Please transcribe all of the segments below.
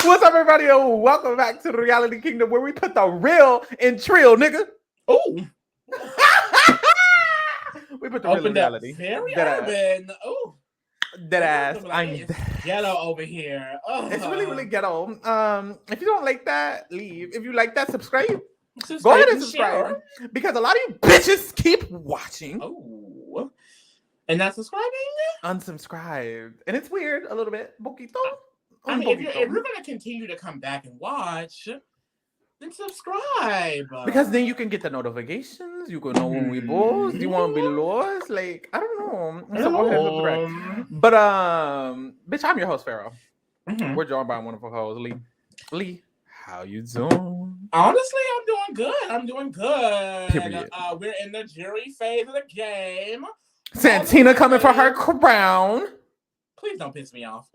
What's up, everybody? Welcome back to the Reality Kingdom, where we put the real in trill, nigga. Oh, we put the real in reality. Very urban. Oh, dead ass. Like, it's ghetto over here. It's really ghetto. If you don't like that, leave. If you like that, subscribe. Go ahead and subscribe, because a lot of you bitches keep watching. Oh, and not subscribing. Unsubscribed, and it's weird a little bit. Boquito. I mean, if you're gonna continue to come back and watch, then subscribe. Because then you can get the notifications. You can know when we post. You won't be lost. Like, I don't know. So go ahead and subscribe. But bitch, I'm your host, Pharaoh. Mm-hmm. We're joined by a wonderful host, Lee. Lee, how you doing? Honestly, I'm doing good. Period. We're in the jury phase of the game. Santina coming for her crown. Please don't piss me off.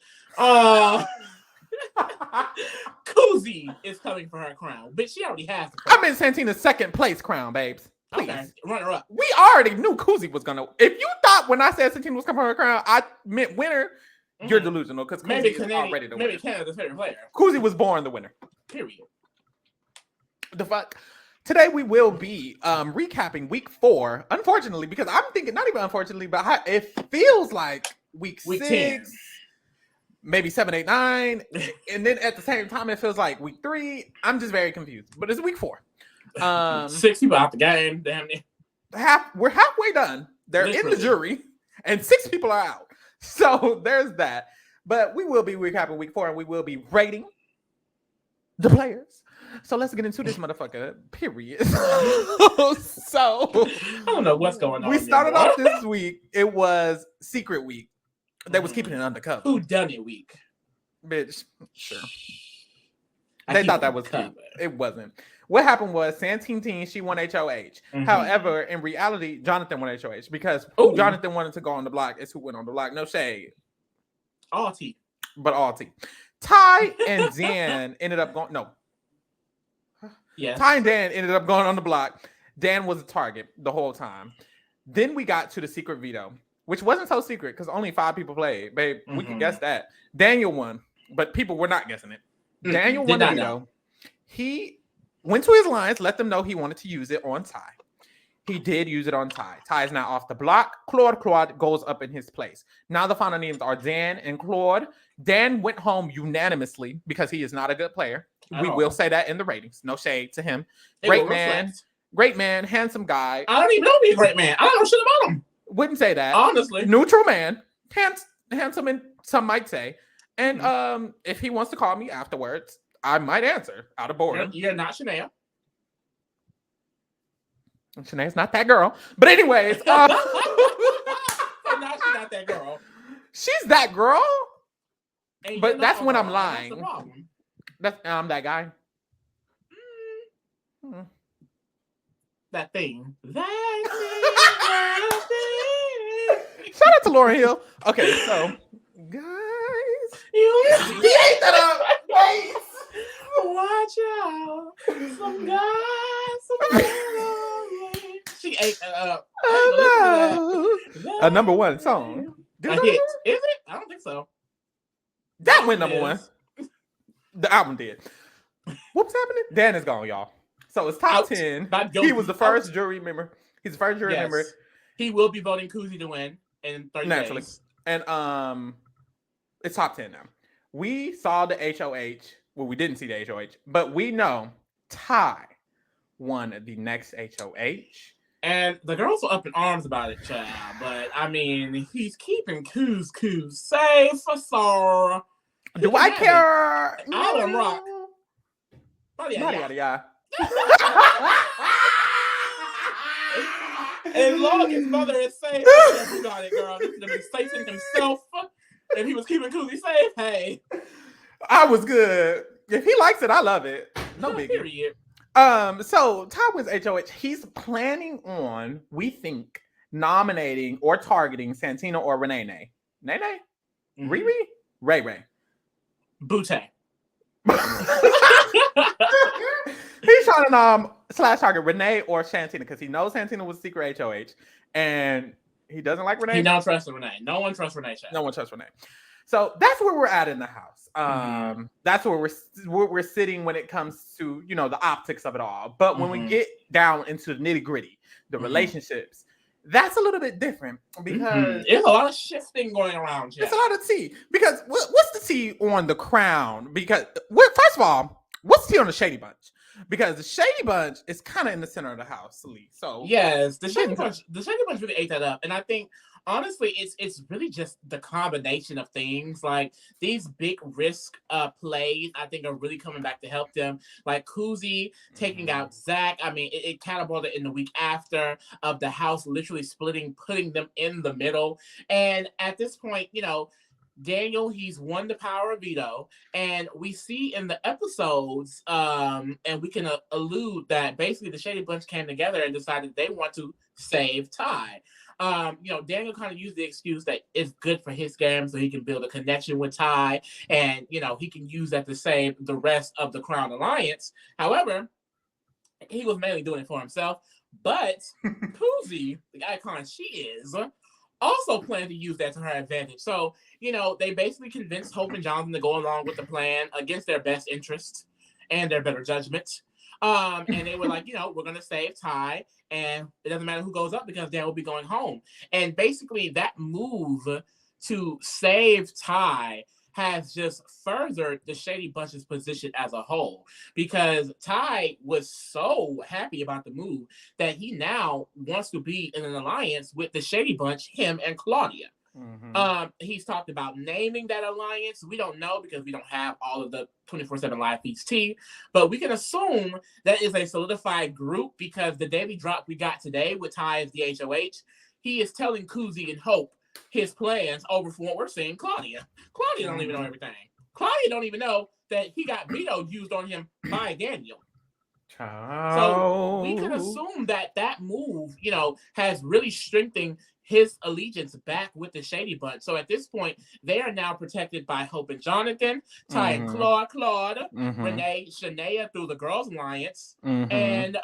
Kuzie is coming for her crown, but she already has the crown. I'm in Santina's second place crown, babes. Please. Okay, runner up. We already knew Kuzie was gonna. If you thought when I said Santina was coming for her crown, I meant winner, you're delusional, because Kuzie is already the winner. Maybe Canada's favorite player. Kuzie was born the winner. Period. The fuck? Today we will be recapping week 4. Unfortunately, because I'm thinking, not even unfortunately, but it feels like week 6. 10. Maybe 7, 8, 9, and then at the same time it feels like week 3. I'm just very confused, but it's week 4. 6 people out the game, damn it. We're halfway done. They're literally in the jury, and 6 people are out. So there's that. But we will be recapping week 4, and we will be rating the players. So let's get into this motherfucker. Period. So I don't know what's going on. We started off this week. It was secret week. They was keeping it undercover. Who done it week? Bitch, sure. They thought that was cute. It wasn't. What happened was Santina, she won HOH. Mm-hmm. However, in reality, Jonathan won HOH, because who Jonathan wanted to go on the block is who went on the block. No shade. All T. But all T. Ty and Dan ended up going. No. Yes. Ty and Dan ended up going on the block. Dan was a target the whole time. Then we got to the secret veto, which wasn't so secret because only 5 people played. Babe, we can guess that. Daniel won, but people were not guessing it. Daniel won the veto. He went to his lines, let them know he wanted to use it on Ty. He did use it on Ty. Ty is now off the block. Claude goes up in his place. Now the final names are Dan and Claude. Dan went home unanimously because he is not a good player. We will say that in the ratings. No shade to him. Great man, handsome guy. I don't even know he's a great man. I don't know shit about him. Wouldn't say that. Honestly. Neutral man. Handsome, and some might say. And if he wants to call me afterwards, I might answer out of boredom. You're not Shanaya. Shanaya's not that girl. But anyways. Not that girl. She's that girl. And but that's when I'm lying. I'm that guy. That thing. Shout out to Lauryn Hill. Okay, so guys, you ate that up. Watch out, some guys. She ate that up. A number 1 song. A hit. Is it? I don't think so. That went number 1. The album did. What's happening? Dan is gone, y'all. So it's top 10. He was the first jury member. He's the first jury member. He will be voting Kuzie to win in 30 days. And it's top 10 now. We saw the HOH. Well, we didn't see the HOH, but we know Ty won the next HOH. And the girls were up in arms about it, child. But I mean, he's keeping Kuzie safe, so. Do I care? I don't rock. Yeah. As long as mother is safe, you got it, girl. This is gonna be Satan himself. If he was keeping Kuzie safe, hey. I was good. If he likes it, I love it. No biggie. Period. So Ty wins HOH. He's planning on, we think, nominating or targeting Santina or Renee. Nene? Riri? Ray. Butte. He's trying to slash target Renee or Shantina because he knows Santina was secret HOH and he doesn't like Renee. He don't trust Renee. No one trusts Renee. No one trusts Renee. So that's where we're at in the house. That's where we're sitting when it comes to, you know, the optics of it all. But when we get down into the nitty gritty, the relationships, that's a little bit different because there's a lot of shifting going around. It's a lot of tea. Because what's the tea on the crown? Because first of all, what's the tea on the Shady Bunch? Because the Shady Bunch is kind of in the center of the house, Lee. So yes, the Shady Bunch really ate that up, and I think honestly, it's really just the combination of things. Like these big risk plays, I think are really coming back to help them. Like Kuzie taking out Zach. I mean, it catapulted in the week after of the house literally splitting, putting them in the middle. And at this point, you know, Daniel, he's won the power of veto, and we see in the episodes, and we can allude that basically the Shady Bunch came together and decided they want to save Ty. You know, Daniel kind of used the excuse that it's good for his game, so he can build a connection with Ty, and you know he can use that to save the rest of the Crown Alliance. However, he was mainly doing it for himself. But Kuzie, the icon she is, also planned to use that to her advantage. So, you know, they basically convinced Hope and Jonathan to go along with the plan against their best interests and their better judgment. And they were like, you know, we're going to save Ty, and it doesn't matter who goes up because Dan will be going home. And basically that move to save Ty has just furthered the Shady Bunch's position as a whole, because Ty was so happy about the move that he now wants to be in an alliance with the Shady Bunch, him and Claudia. He's talked about naming that alliance. We don't know because we don't have all of the 24/7 live feeds tea, but we can assume that is a solidified group because the daily drop we got today with Ty as the HOH, he is telling Kuzie and Hope his plans over from what we're seeing Claudia. Claudia don't even know everything. Claudia don't even know that he got veto used on him by Daniel. So we can assume that that move, you know, has really strengthened his allegiance back with the Shady Bunch. So at this point, they are now protected by Hope and Jonathan, Ty and Claude, Renee, Shanaya through the Girls Alliance, and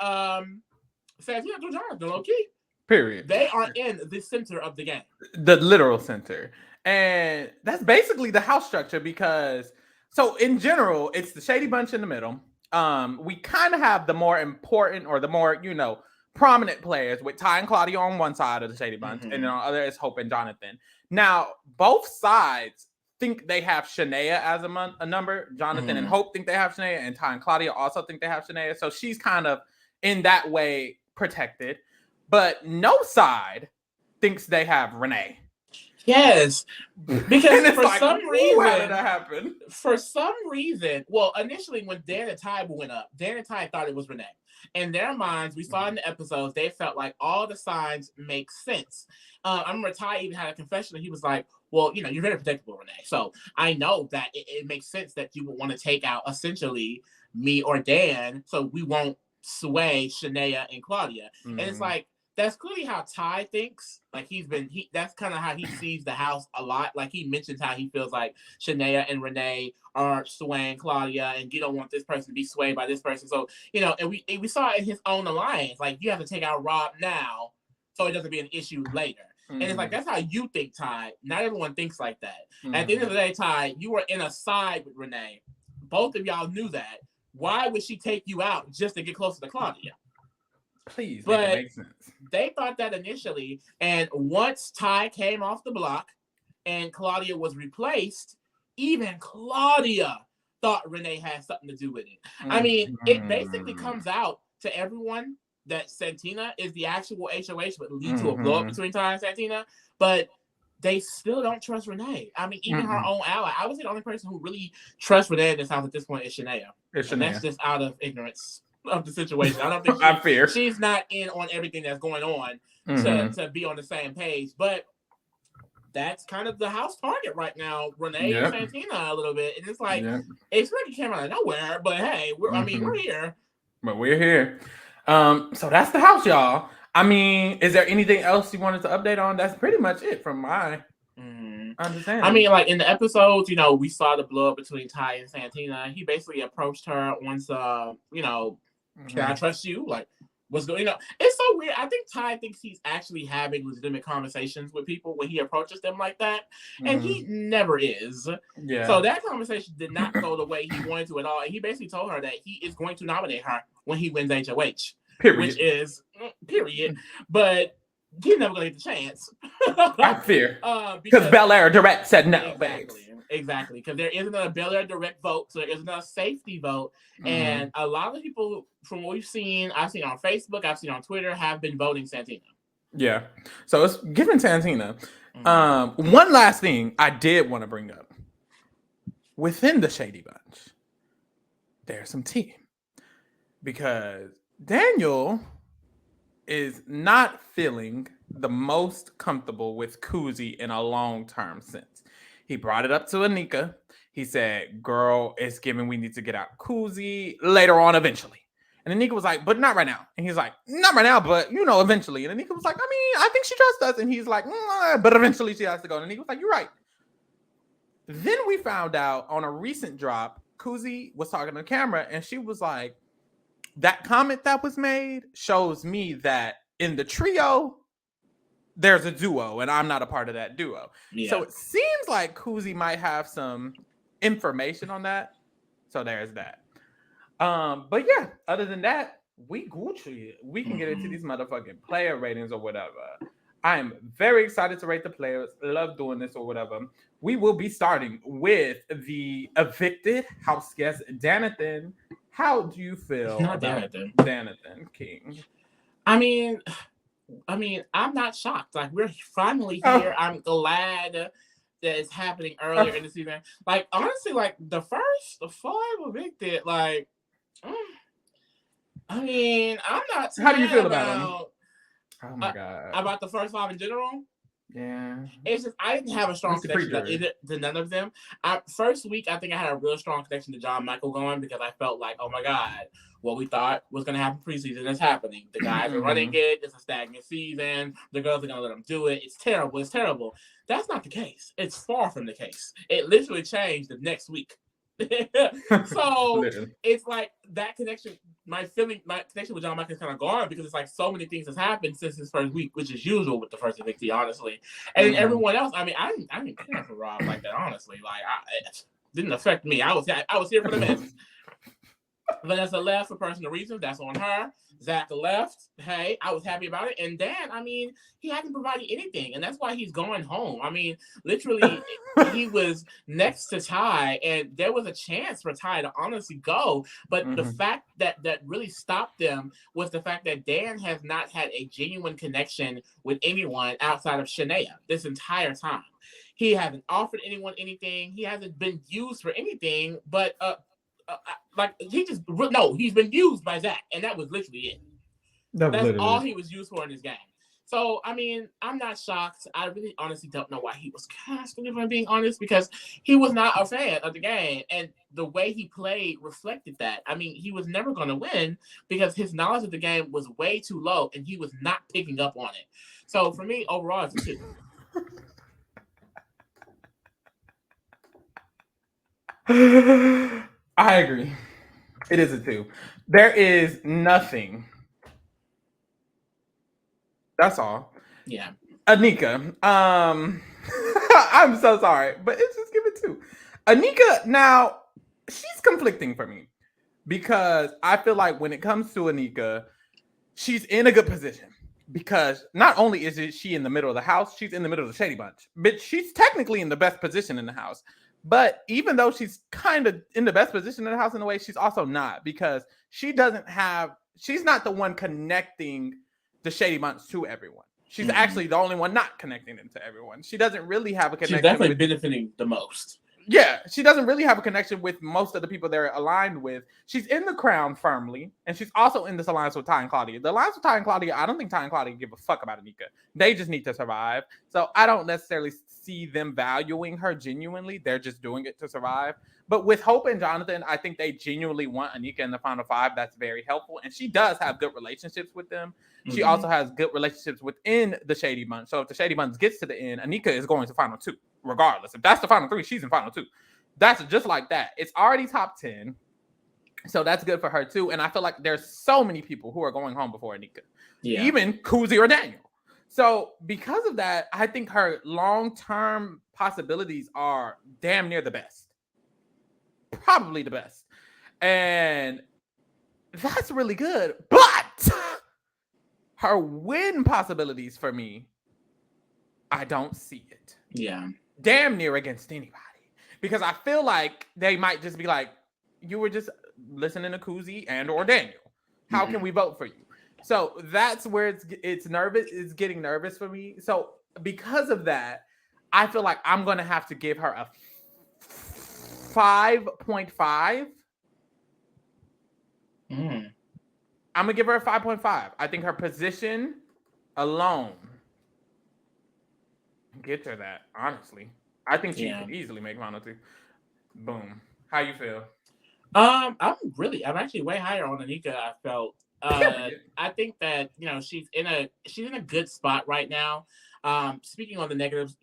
Santina through Jonathan, low-key. Period. They are in the center of the game. The literal center. And that's basically the house structure because, so in general, it's the Shady Bunch in the middle. We kind of have the more important or the more, you know, prominent players with Ty and Claudia on one side of the Shady Bunch, and then on the other is Hope and Jonathan. Now, both sides think they have Shanaya as a number. Jonathan and Hope think they have Shanaya, and Ty and Claudia also think they have Shanaya. So she's kind of in that way protected. But no side thinks they have Renee. Yes, because for like, some reason, how did that happen? For some reason, well, initially when Dan and Ty went up, Dan and Ty thought it was Renee. In their minds, we saw in the episodes, they felt like all the signs make sense. I remember Ty even had a confession that he was like, well, you know, you're very protectable, Renee. So I know that it makes sense that you would want to take out essentially me or Dan, so we won't sway Shanaya and Claudia. And it's like, that's clearly how Ty thinks. Like that's kind of how he sees the house a lot. Like he mentions how he feels like Shanaya and Renee are swaying Claudia, and you don't want this person to be swayed by this person. So, you know, and we saw it in his own alliance. Like you have to take out Rob now so it doesn't be an issue later. And it's like, that's how you think, Ty. Not everyone thinks like that. At the end of the day, Ty, you were in a side with Renee. Both of y'all knew that. Why would she take you out just to get closer to Claudia? Please, but make it make sense. They thought that initially, and once Ty came off the block and Claudia was replaced, even Claudia thought Renee had something to do with it. I mean, it basically comes out to everyone that Santina is the actual HOH, but lead to a blow up between Ty and Santina, but they still don't trust Renee. I mean, even her own ally. I would say the only person who really trusts Renee in this house at this point is Shanaya. And that's just out of ignorance of the situation. I don't think she's not in on everything that's going on to be on the same page. But that's kind of the house target right now, Renee and Santina a little bit. And it's like it's like it came out of nowhere, but hey, we're here. But we're here. So that's the house, y'all. I mean, is there anything else you wanted to update on? That's pretty much it from my understanding. I mean, like in the episodes, you know, we saw the blow up between Ty and Santina. He basically approached her once, you know, can I trust you? Like, what's going on. It's so weird. I think Ty thinks he's actually having legitimate conversations with people when he approaches them like that, and he never is. Yeah. So that conversation did not go the way he wanted to at all, and he basically told her that he is going to nominate her when he wins HOH. Period. Which is period. But he's never gonna get the chance. I fear. Because Bel Air Direct said no. Exactly. Because there isn't a Bel Air Direct vote, so there isn't a safety vote. And a lot of people, from what we've seen, I've seen on Facebook, I've seen on Twitter, have been voting Santina. Yeah. So it's giving Santina. One last thing I did want to bring up. Within the Shady Bunch, there's some tea. Because Daniel is not feeling the most comfortable with Kuzie in a long-term sense. He brought it up to Anika. He said, girl, it's given we need to get out Kuzie later on eventually. And Anika was like, but not right now. And he's like, not right now, but eventually. And Anika was like, I mean, I think she trusts us. And he's like, but eventually she has to go. And Anika was like, you're right. Then we found out on a recent drop, Kuzie was talking to the camera and she was like, that comment that was made shows me that in the trio, there's a duo, and I'm not a part of that duo. Yeah. So it seems like Kuzie might have some information on that. So there's that. But yeah, other than that, we Gucci. We can get into these motherfucking player ratings or whatever. I am very excited to rate the players. Love doing this or whatever. We will be starting with the evicted house guest, Danathan. How do you feel about Danathan King? I mean, I'm not shocked. Like, we're finally here. I'm glad that it's happening earlier in the season. Like, honestly, like the first 5 evicted, like, I mean, I'm not. How do you feel about them? Oh my god! About the first 5 in general. Yeah, it's just I didn't have a strong connection to none of them. First week, I think I had a real strong connection to John Michael going because I felt like, oh my god, what we thought was going to happen preseason is happening. The guys are running it. It's a stagnant season. The girls are going to let them do it. It's terrible. It's terrible. That's not the case. It's far from the case. It literally changed the next week. So it's like that connection. My connection with John Michael is kind of gone because it's like so many things has happened since his first week, which is usual with the first evictee, honestly. And then everyone else, I mean, I didn't care for Rob like that, honestly. Like, it didn't affect me. I was here for the mess. Vanessa left for personal reasons. That's on her. Zach left. Hey, I was happy about it. And Dan, I mean, he hasn't provided anything, and that's why he's going home. I mean, literally, he was next to Ty, and there was a chance for Ty to honestly go. But the fact that really stopped them was the fact that Dan has not had a genuine connection with anyone outside of Shanaya this entire time. He hasn't offered anyone anything. He hasn't been used for anything, but he's been used by Zach, and that was literally it. That's all he was used for in this game. So, I mean, I'm not shocked. I really honestly don't know why he was casting, if I'm being honest, because he was not a fan of the game, and the way he played reflected that. I mean, he was never going to win because his knowledge of the game was way too low, and he was not picking up on it. So, for me, overall, it's a 2. I agree. It is a 2. There is nothing. That's all. Yeah. Anika. I'm so sorry, but it's just give it 2. Anika, now, she's conflicting for me because I feel like when it comes to Anika, she's in a good position because not only is she in the middle of the house, she's in the middle of the Shady Bunch. But she's technically in the best position in the house. But even though she's kind of in the best position in the house in a way, she's also not because she's not the one connecting the Shady Bunch to everyone. She's actually the only one not connecting them to everyone. She doesn't really have a connection. She's definitely benefiting the most. Yeah, she doesn't really have a connection with most of the people they're aligned with. She's in the crown firmly, and she's also in this alliance with Ty and Claudia. The alliance with Ty and Claudia, I don't think Ty and Claudia give a fuck about Anika. They just need to survive. So I don't necessarily see them valuing her genuinely. They're just doing it to survive. But with Hope and Jonathan, I think they genuinely want Anika in the final 5. That's very helpful. And she does have good relationships with them. She also has good relationships within the Shady Bunch. So if the Shady Bunch gets to the end, Anika is going to final 2, regardless. If that's the final 3, she's in final 2. That's just like that. It's already top 10. So that's good for her too. And I feel like there's so many people who are going home before Anika, Yeah. even Kuzie or Daniel. So because of that, I think her long-term possibilities are damn near the best, probably the best, and that's really good. But her win possibilities for me, I don't see it. Yeah. Damn near against anybody. Because I feel like they might just be like, you were just listening to Kuzie and or Daniel. How can we vote for you? So that's where it's nervous. It's getting nervous for me. So because of that, I feel like I'm gonna have to give her a 5.5. I'm gonna give her a 5.5. I think her position alone gets her that. Honestly, I think she could easily make final two. Boom. How you feel? I'm actually way higher on Anika. I felt. I think that she's in a good spot right now. Speaking on the negatives,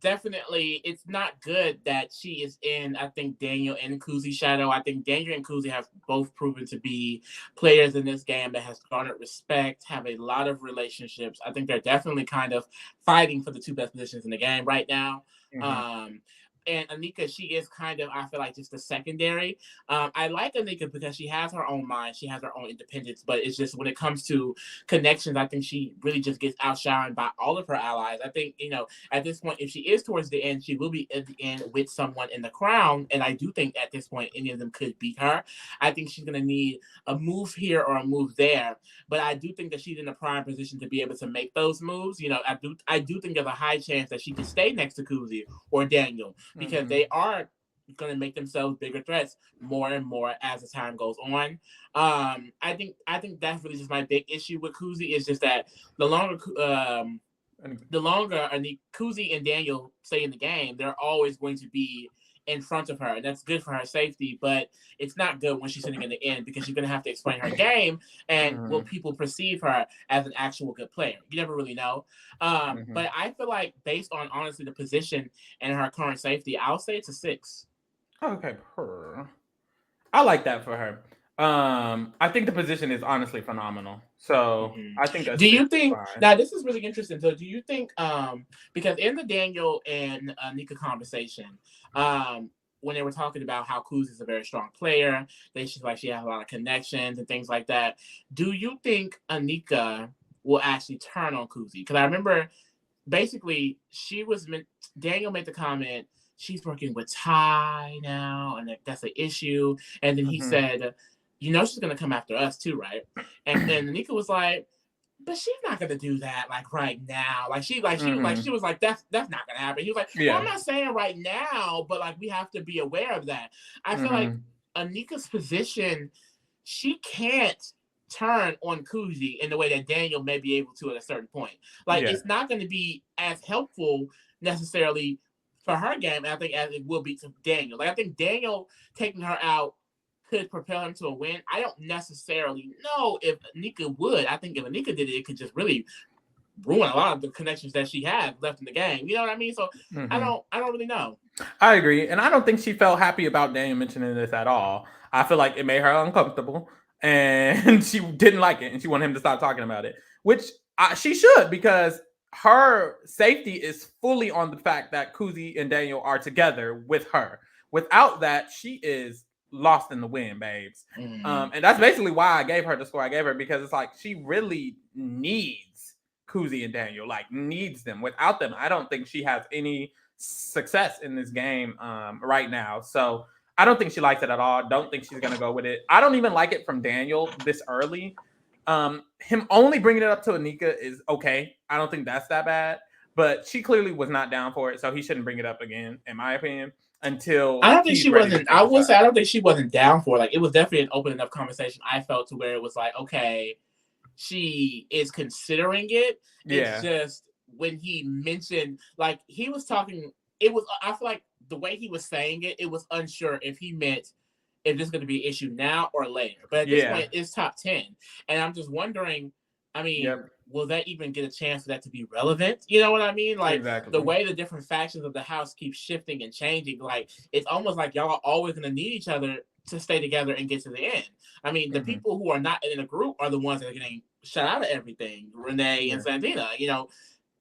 definitely it's not good that she is in. I think Daniel and Kuzie's shadow. I think Daniel and Kuzie have both proven to be players in this game that has garnered respect, have a lot of relationships. I think they're definitely kind of fighting for the two best positions in the game right now. And Anika, she is kind of, I feel like, just a secondary. I like Anika because she has her own mind, she has her own independence, but it's just when it comes to connections, I think she really just gets outshined by all of her allies. I think, at this point, if she is towards the end, she will be at the end with someone in the crown, and I do think at this point, any of them could beat her. I think she's going to need a move here or a move there, but I do think that she's in a prime position to be able to make those moves. I do think there's a high chance that she can stay next to Kuzie or Daniel, because they are going to make themselves bigger threats more and more as the time goes on. I think that's really just my big issue with Kuzie, is just that the longer Kuzie and Daniel stay in the game, they're always going to be in front of her, and that's good for her safety, but it's not good when she's sitting in the end, because she's going to have to explain her game, and will people perceive her as an actual good player? You never really know. But I feel like, based on honestly the position and her current safety, I'll say it's a 6. Okay, I like that for her. I think the position is honestly phenomenal. So I think do you think now this is really interesting. So do you think because in the Daniel and Anika conversation, when they were talking about how Kuzie is a very strong player, she has a lot of connections and things like that, do you think Anika will actually turn on Kuzie? Because I remember basically Daniel made the comment, she's working with Ty now, and that's an issue. And then he said, she's gonna come after us too, right? And Anika was like, but she's not gonna do that like right now. She was like, that's not gonna happen. He was like, well, I'm not saying right now, but like we have to be aware of that. I feel like Anika's position, she can't turn on Kuzie in the way that Daniel may be able to at a certain point. It's not going to be as helpful necessarily for her game, I think, as it will be to Daniel. I think Daniel taking her out could propel him to a win. I don't necessarily know if Anika would. I think if Anika did it, it could just really ruin a lot of the connections that she had left in the game. You know what I mean? So I don't really know. I agree, and I don't think she felt happy about Daniel mentioning this at all. I feel like it made her uncomfortable, and she didn't like it, and she wanted him to stop talking about it, which she should, because her safety is fully on the fact that Kuzie and Daniel are together with her. Without that, she is lost in the wind, babes. And that's basically why I gave her the score I gave her, because it's like she really needs Kuzie and Daniel, needs them. Without them, I don't think she has any success in this game right now. So I don't think she likes it at all. Don't think she's gonna go with it. I don't even like it from Daniel this early. Him only bringing it up to Anika is okay. I don't think that's that bad, but she clearly was not down for it, so he shouldn't bring it up again, in my opinion. Until I don't think she wasn't. I will say I don't think she wasn't down for it. It was definitely an open enough conversation. I felt to where it was like, okay, she is considering it. It's just when he mentioned, he was talking. It was. I feel like the way he was saying it, it was unsure if he meant if this is going to be an issue now or later. But at this point, it's top 10, and I'm just wondering. I mean, will that even get a chance for that to be relevant? You know what I mean? Exactly. The way the different factions of the house keep shifting and changing, it's almost like y'all are always going to need each other to stay together and get to the end. I mean, the people who are not in a group are the ones that are getting shut out of everything. Renee and Santina,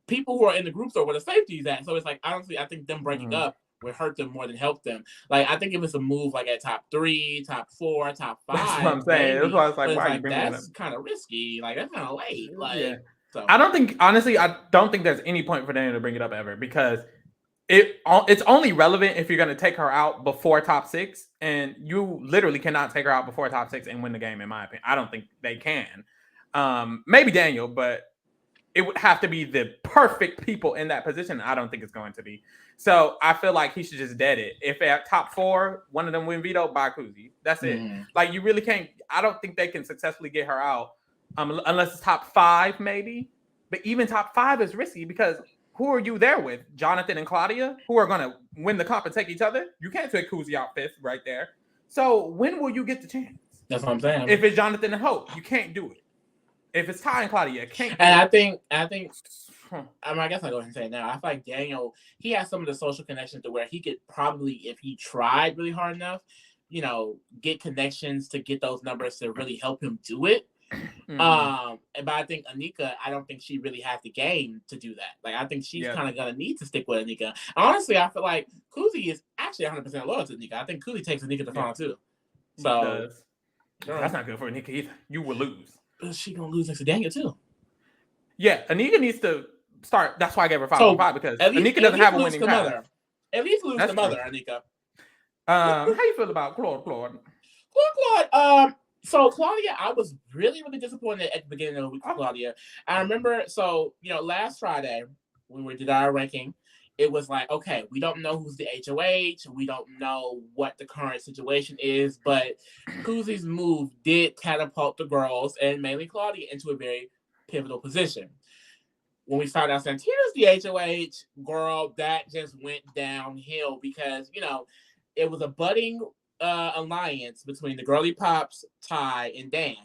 people who are in the groups are where the safety is at. So it's like, honestly, I think them breaking up would hurt them more than help them. Like, I think if it's a move like at top 3, top 4, top 5, that's what I'm saying. maybe, that's why it's like, but why it's are you like bringing that's kind of risky. Like, that's kind of late. Like, so I don't think, honestly, I don't think there's any point for Daniel to bring it up ever, because it's only relevant if you're going to take her out before top 6, and you literally cannot take her out before top 6 and win the game, in my opinion. I don't think they can. Maybe Daniel, but it would have to be the perfect people in that position. I don't think it's going to be. So I feel like he should just dead it. If at top 4, one of them win veto, by Kuzie. That's it. Like, you really can't. I don't think they can successfully get her out unless it's top 5, maybe. But even top 5 is risky, because who are you there with? Jonathan and Claudia, who are going to win the comp and take each other? You can't take Kuzie out 5th right there. So when will you get the chance? That's what I'm saying. If it's Jonathan and Hope, you can't do it. If it's Ty and Claudia, can't. And I think. I mean, I guess I'll go ahead and say it now. I feel like Daniel, he has some of the social connections to where he could probably, if he tried really hard enough, get connections to get those numbers to really help him do it. But I think Anika, I don't think she really has the game to do that. Like, I think she's kind of gonna need to stick with Anika. Honestly, I feel like Kuzie is actually 100% loyal to Anika. I think Kuzie takes Anika to final too. So that's not good for Anika either. You will lose. She gonna lose next to Daniel too. Yeah, Anika needs to start. That's why I gave her 5 because Anika doesn't have a winning path. At least lose the mother, Anika. How you feel about Claude? So Claudia, I was really, really disappointed at the beginning of the week with Claudia. I remember, last Friday when we did our ranking, it was like, okay, we don't know who's the HOH. We don't know what the current situation is, but Kuzie's move did catapult the girls, and mainly Claudia, into a very pivotal position. When we found out Santina's the HOH, girl, that just went downhill because, it was a budding alliance between the Girly Pops, Ty, and Dan.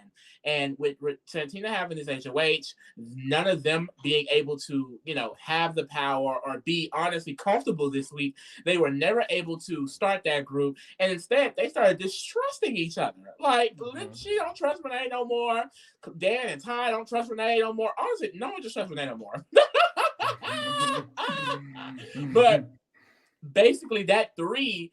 And with Santina having this HOH, none of them being able to, have the power or be honestly comfortable this week, they were never able to start that group. And instead, they started distrusting each other. Like, she don't trust Renee no more. Dan and Ty don't trust Renee no more. Honestly, no one just trusts Renee no more. But basically, that 3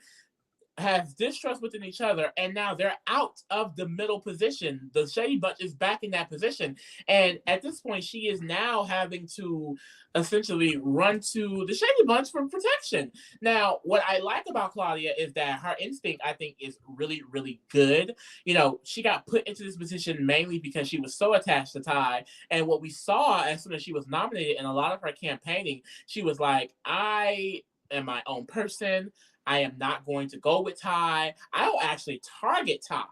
has distrust within each other, and now they're out of the middle position. The Shady Bunch is back in that position, and at this point, she is now having to essentially run to the Shady Bunch for protection. Now, what I like about Claudia is that her instinct, I think, is really, really good. She got put into this position mainly because she was so attached to Ty, and what we saw as soon as she was nominated in a lot of her campaigning, she was like, I am my own person. I am not going to go with Ty. I'll actually target Ty.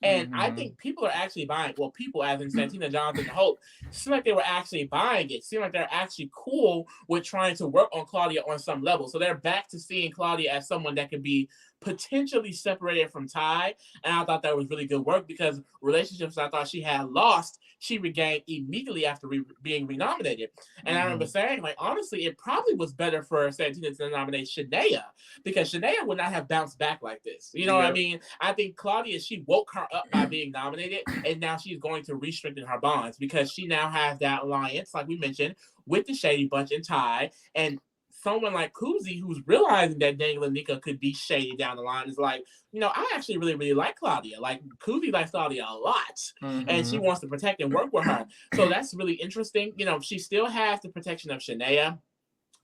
And I think people are actually buying, well, people as in Santina, Jonathan, and Hope, seem like they were actually buying it. Seem like they're actually cool with trying to work on Claudia on some level. So they're back to seeing Claudia as someone that could be potentially separated from Ty. And I thought that was really good work because relationships I thought she had lost, she regained immediately after being renominated. And I remember saying, like, honestly, it probably was better for Santina to nominate Shanaya because Shanaya would not have bounced back like this. You know what I mean? I think Claudia, she woke her up by being nominated, and now she's going to re-strengthen her bonds because she now has that alliance, like we mentioned, with the Shady Bunch and Ty. And someone like Kuzie, who's realizing that Daniel and Anika could be shady down the line, is like, I actually really, really like Claudia. Like, Kuzie likes Claudia a lot, and she wants to protect and work with her. So that's really interesting. She still has the protection of Shanaya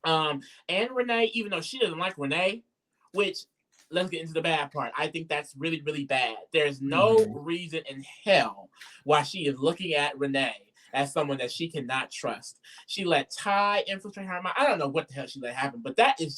and Renee, even though she doesn't like Renee, which, let's get into the bad part. I think that's really, really bad. There's no reason in hell why she is looking at Renee as someone that she cannot trust. She let Ty infiltrate her mind. I don't know what the hell she let happen, but that is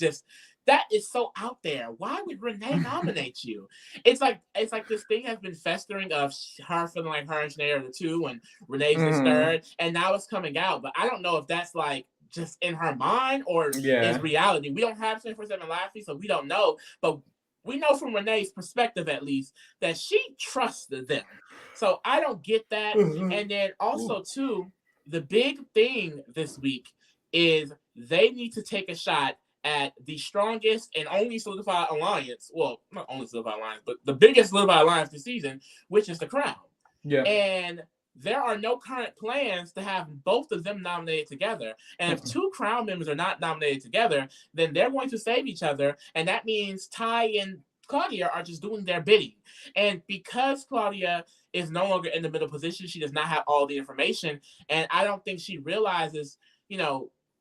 so out there. Why would Renee nominate you? It's like this thing has been festering of her feeling like her and Shanaya are the 2 and Renee's the 3rd, and now it's coming out. But I don't know if that's like just in her mind or is reality. We don't have 24/7 live feed, so we don't know. But we know from Renee's perspective, at least, that she trusts them. So I don't get that. And then also, too, the big thing this week is they need to take a shot at the strongest and only solidified alliance. Well, not only solidified alliance, but the biggest solidified alliance this season, which is the Crown. Yeah. And there are no current plans to have both of them nominated together. And if two Crown members are not nominated together, then they're going to save each other. And that means Ty and Claudia are just doing their bidding. And because Claudia is no longer in the middle position, she does not have all the information. And I don't think she realizes,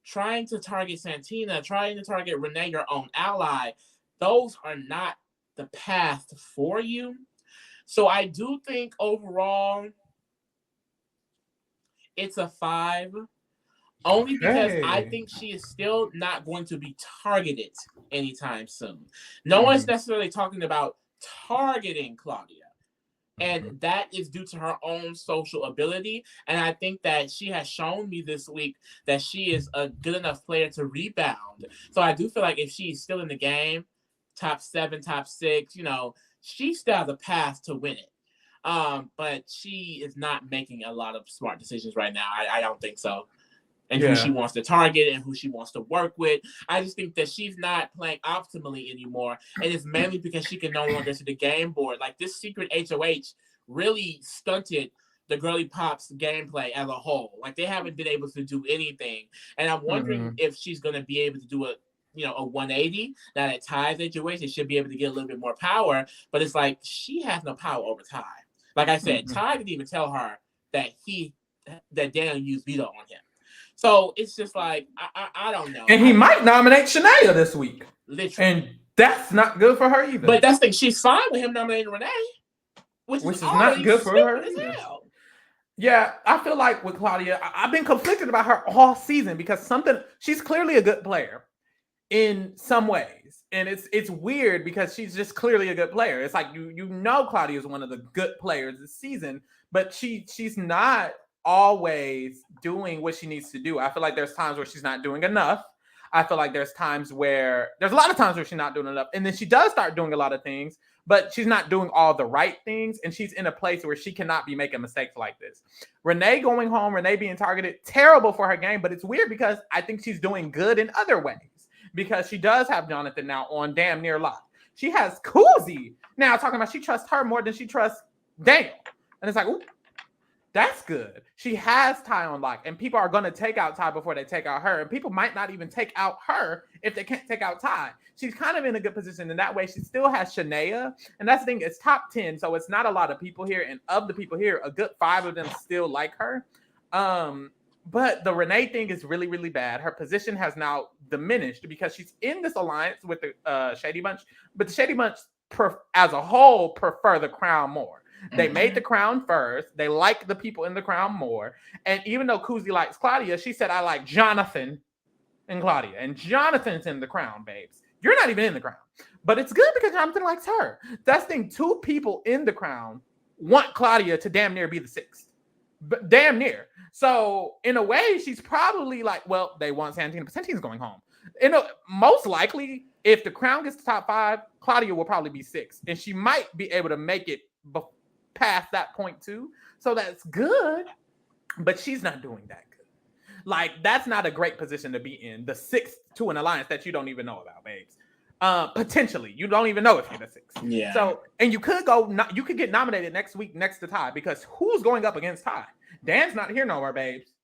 trying to target Santina, trying to target Renee, your own ally, those are not the path for you. So I do think overall it's a 5. Only because I think she is still not going to be targeted anytime soon. No one's necessarily talking about targeting Claudia. And that is due to her own social ability. And I think that she has shown me this week that she is a good enough player to rebound. So I do feel like if she's still in the game, top 7, top 6, she still has a path to win it. But she is not making a lot of smart decisions right now. I don't think so. And who she wants to target and who she wants to work with. I just think that she's not playing optimally anymore. And it's mainly because she can no longer see the game board. Like, this secret HOH really stunted the Girly Pop's gameplay as a whole. Like, they haven't been able to do anything. And I'm wondering if she's going to be able to do a 180. Now that Ty's HOH, she should be able to get a little bit more power. But it's like, she has no power over Ty. Like I said, Ty didn't even tell her that Daniel used veto on him. So it's just like, I don't know. And he might nominate Shanaya this week. Literally. And that's not good for her either. But that's the thing. She's fine with him nominating Renee. Which is not good for her either. Yeah, I feel like with Claudia, I've been conflicted about her all season because she's clearly a good player in some ways. And it's weird because she's just clearly a good player. It's like, Claudia is one of the good players this season, but she's not always doing what she needs to do. I feel like there's times where she's not doing enough. I feel like there's a lot of times where she's not doing enough. And then she does start doing a lot of things, but she's not doing all the right things. And she's in a place where she cannot be making mistakes like this. Renee going home, Renee being targeted, terrible for her game. But it's weird because I think she's doing good in other ways because she does have Jonathan now on damn near lock. She has Kuzie now talking about she trusts her more than she trusts Daniel. And it's like, ooh, that's good. She has Ty on lock, and people are going to take out Ty before they take out her. And people might not even take out her if they can't take out Ty. She's kind of in a good position in that way. She still has Shanaya, and that's the thing. It's top 10, so it's not a lot of people here. And of the people here, a good 5 of them still like her. But the Renee thing is really, really bad. Her position has now diminished because she's in this alliance with the Shady Bunch, but the Shady Bunch as a whole prefer the Crown more. They made the Crown first. They like the people in the Crown more. And even though Kuzie likes Claudia, she said, I like Jonathan and Claudia. And Jonathan's in the Crown, babes. You're not even in the Crown. But it's good because Jonathan likes her. That's the thing. 2 people in the Crown want Claudia to damn near be the 6th. But damn near. So in a way, she's probably like, well, they want Santina, but Santina's going home. Most likely, if the Crown gets to top 5, Claudia will probably be 6th. And she might be able to make it past that point too. So that's good. But she's not doing that good. Like, that's not a great position to be in. The 6th to an alliance that you don't even know about, babes. Potentially. You don't even know if you're the 6th. Yeah. So, and you could get nominated next week next to Ty because who's going up against Ty? Dan's not here nowhere, babes.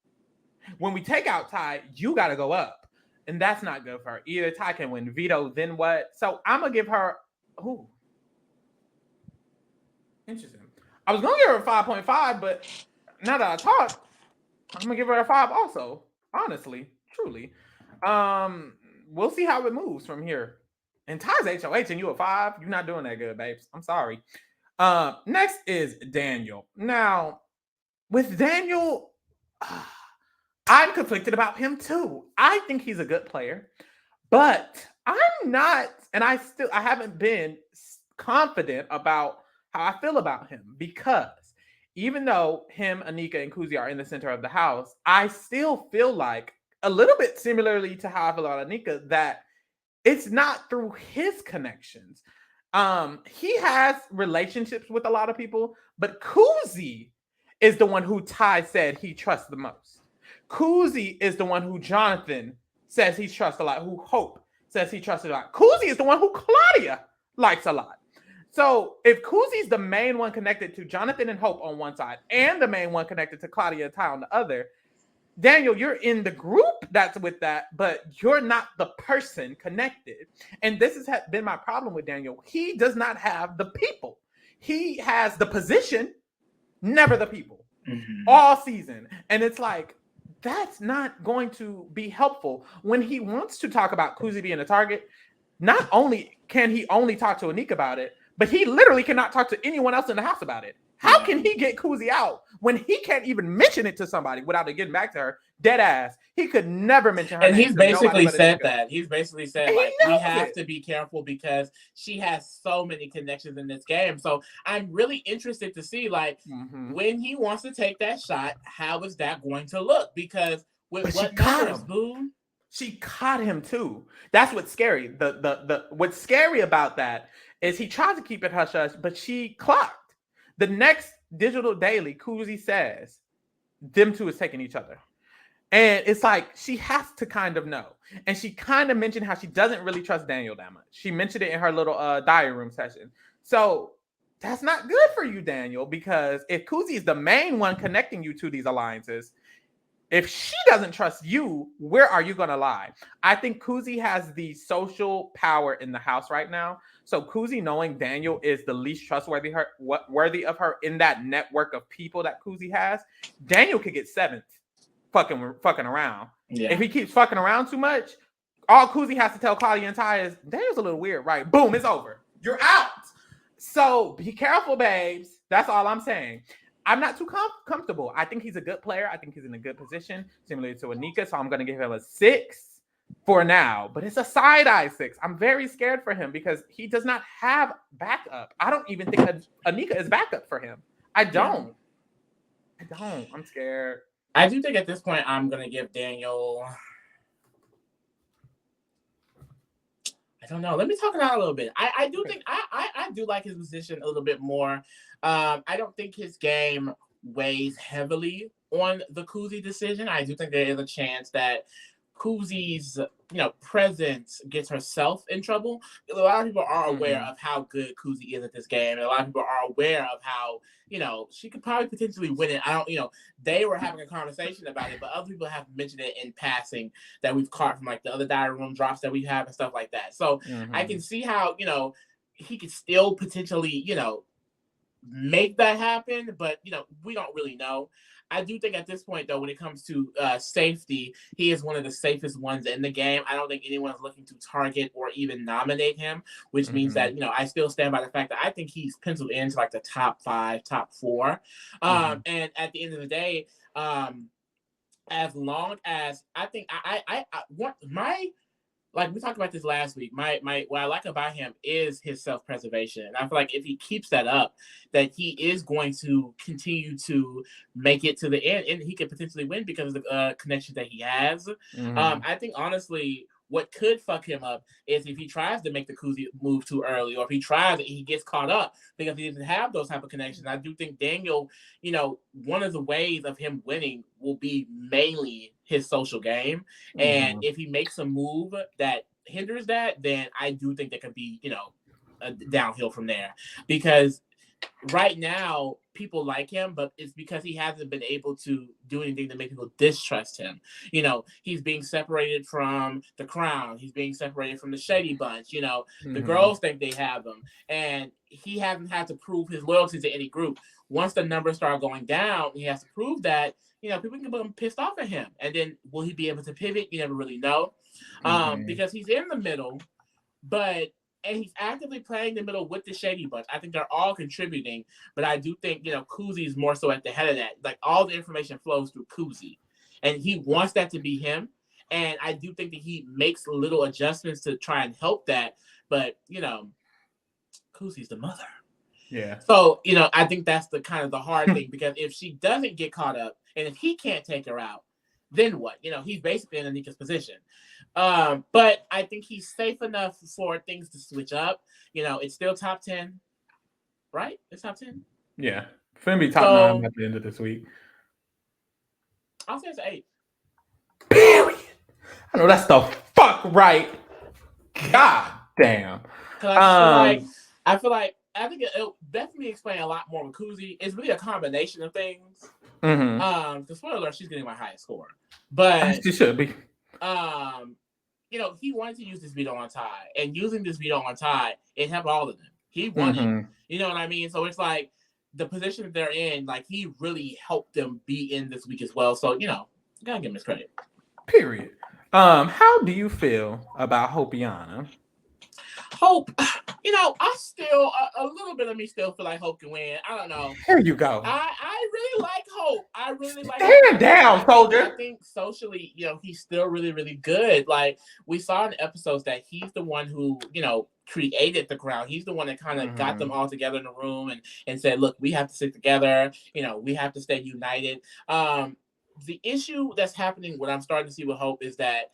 When we take out Ty, you got to go up. And that's not good for her. Either Ty can win veto, then what? So I'm going to give her, interesting. I was going to give her a 5.5, but now that I talk, I'm going to give her a 5 also. Honestly, truly. We'll see how it moves from here. And Ty's HOH and you a 5, you're not doing that good, babes. I'm sorry. Next is Daniel. Now, with Daniel, I'm conflicted about him too. I think he's a good player, but I'm not, and I haven't been confident about how I feel about him because even though him, Anika, and Kuzie are in the center of the house, I still feel like a little bit similarly to how I feel about Anika that it's not through his connections. He has relationships with a lot of people, but Kuzie is the one who Ty said he trusts the most. Kuzie is the one who Jonathan says he trusts a lot, who Hope says he trusted a lot. Kuzie is the one who Claudia likes a lot. So if Kuzie's the main one connected to Jonathan and Hope on one side and the main one connected to Claudia and Ty on the other, Daniel, you're in the group that's with that, but you're not the person connected. And this has been my problem with Daniel. He does not have the people. He has the position, never the people, all season. And it's like, that's not going to be helpful. When he wants to talk about Kuzie being a target, not only can he only talk to Anika about it, but he literally cannot talk to anyone else in the house about it. How can he get Kuzie out when he can't even mention it to somebody without it getting back to her? Dead ass. He could never mention her. And he's basically said that. He's basically said, like, we have to be careful because she has so many connections in this game. So I'm really interested to see, like, when he wants to take that shot, how is that going to look? Because with what numbers, boom. She caught him too. That's what's scary. The what's scary about that is he tried to keep it hush hush, but she clocked. The next digital daily, Kuzie says, them two is taking each other. And it's like, she has to kind of know. And she kind of mentioned how she doesn't really trust Daniel that much. She mentioned it in her little diary room session. So that's not good for you, Daniel, because if Kuzie is the main one connecting you to these alliances, if she doesn't trust you, where are you going to lie? I think Kuzie has the social power in the house right now. So Kuzie, knowing Daniel is the least trustworthy worthy of her in that network of people that Kuzie has, Daniel could get seventh fucking around. Yeah. If he keeps fucking around too much, all Kuzie has to tell Claudia and Ty is, Daniel's a little weird, right? Boom, it's over. You're out. So be careful, babes. That's all I'm saying. I'm not too comfortable. I think he's a good player. I think he's in a good position, similar to Anika. So I'm going to give him a 6 for now. But it's a side-eye 6. I'm very scared for him because he does not have backup. I don't even think Anika is backup for him. I don't. I'm scared. I do think at this point I'm going to give Daniel... I don't know. Let me talk about it a little bit. I do think I do like his position a little bit more. I don't think his game weighs heavily on the Kuzie decision. I do think there is a chance that Kuzie's presence gets herself in trouble. A lot of people are aware of how good Kuzie is at this game. And a lot of people are aware of how she could probably potentially win it. They were having a conversation about it, but other people have mentioned it in passing that we've caught from like the other diary room drops that we have and stuff like that. So I can see how he could still potentially make that happen, but we don't really know. I do think at this point, though, when it comes to safety, he is one of the safest ones in the game. I don't think anyone's looking to target or even nominate him, which means that, I still stand by the fact that I think he's penciled into like the top 5, top 4. And at the end of the day, as long as I think I want like we talked about this last week, what I like about him is his self-preservation. And I feel like if he keeps that up, that he is going to continue to make it to the end, and he could potentially win because of the connection that he has. I think honestly, what could fuck him up is if he tries to make the Kuzie move too early, or if he tries and he gets caught up because he doesn't have those type of connections. I do think Daniel, one of the ways of him winning will be mainly his social game. And if he makes a move that hinders that, then I do think there could be, a downhill from there. Because right now, people like him, but it's because he hasn't been able to do anything to make people distrust him. He's being separated from the Crown. He's being separated from the Shady Bunch. The girls think they have him. And he hasn't had to prove his loyalty to any group. Once the numbers start going down, he has to prove that, people can become pissed off at him. And then will he be able to pivot? You never really know. Because he's in the middle, and he's actively playing the middle with the Shady Bunch. I think they're all contributing, but I do think, Kuzie's more so at the head of that. Like, all the information flows through Kuzie, and he wants that to be him. And I do think that he makes little adjustments to try and help that, but, Kuzie's the mother. Yeah. So, I think that's the kind of the hard thing, because if she doesn't get caught up, and if he can't take her out, then what? He's basically in Anika's position. But I think he's safe enough for things to switch up. It's still top 10, right? It's top 10. Yeah, it's gonna be top 9 at the end of this week. I'll say it's 8. Period. I know that's the fuck right. God damn. Because I think it'll definitely explain a lot more with Kuzie. It's really a combination of things. The spoiler alert, she's getting my highest score, but she should be. He wanted to use this veto on Ty, and using this veto on Ty, it helped all of them. He won it. You know what I mean? So it's like the position that they're in, like he really helped them be in this week as well. So gotta give him his credit. Period. How do you feel about Hopiana? Hope, I still a little bit of me still feel like Hope can win. I don't know. Here you go. I really like Hope. I really like. Stand down, soldier. I think socially, he's still really, really good. Like we saw in episodes that he's the one who, created the crowd. He's the one that kind of got them all together in the room and said, "Look, we have to stick together. We have to stay united." The issue that's happening, what I'm starting to see with Hope, is that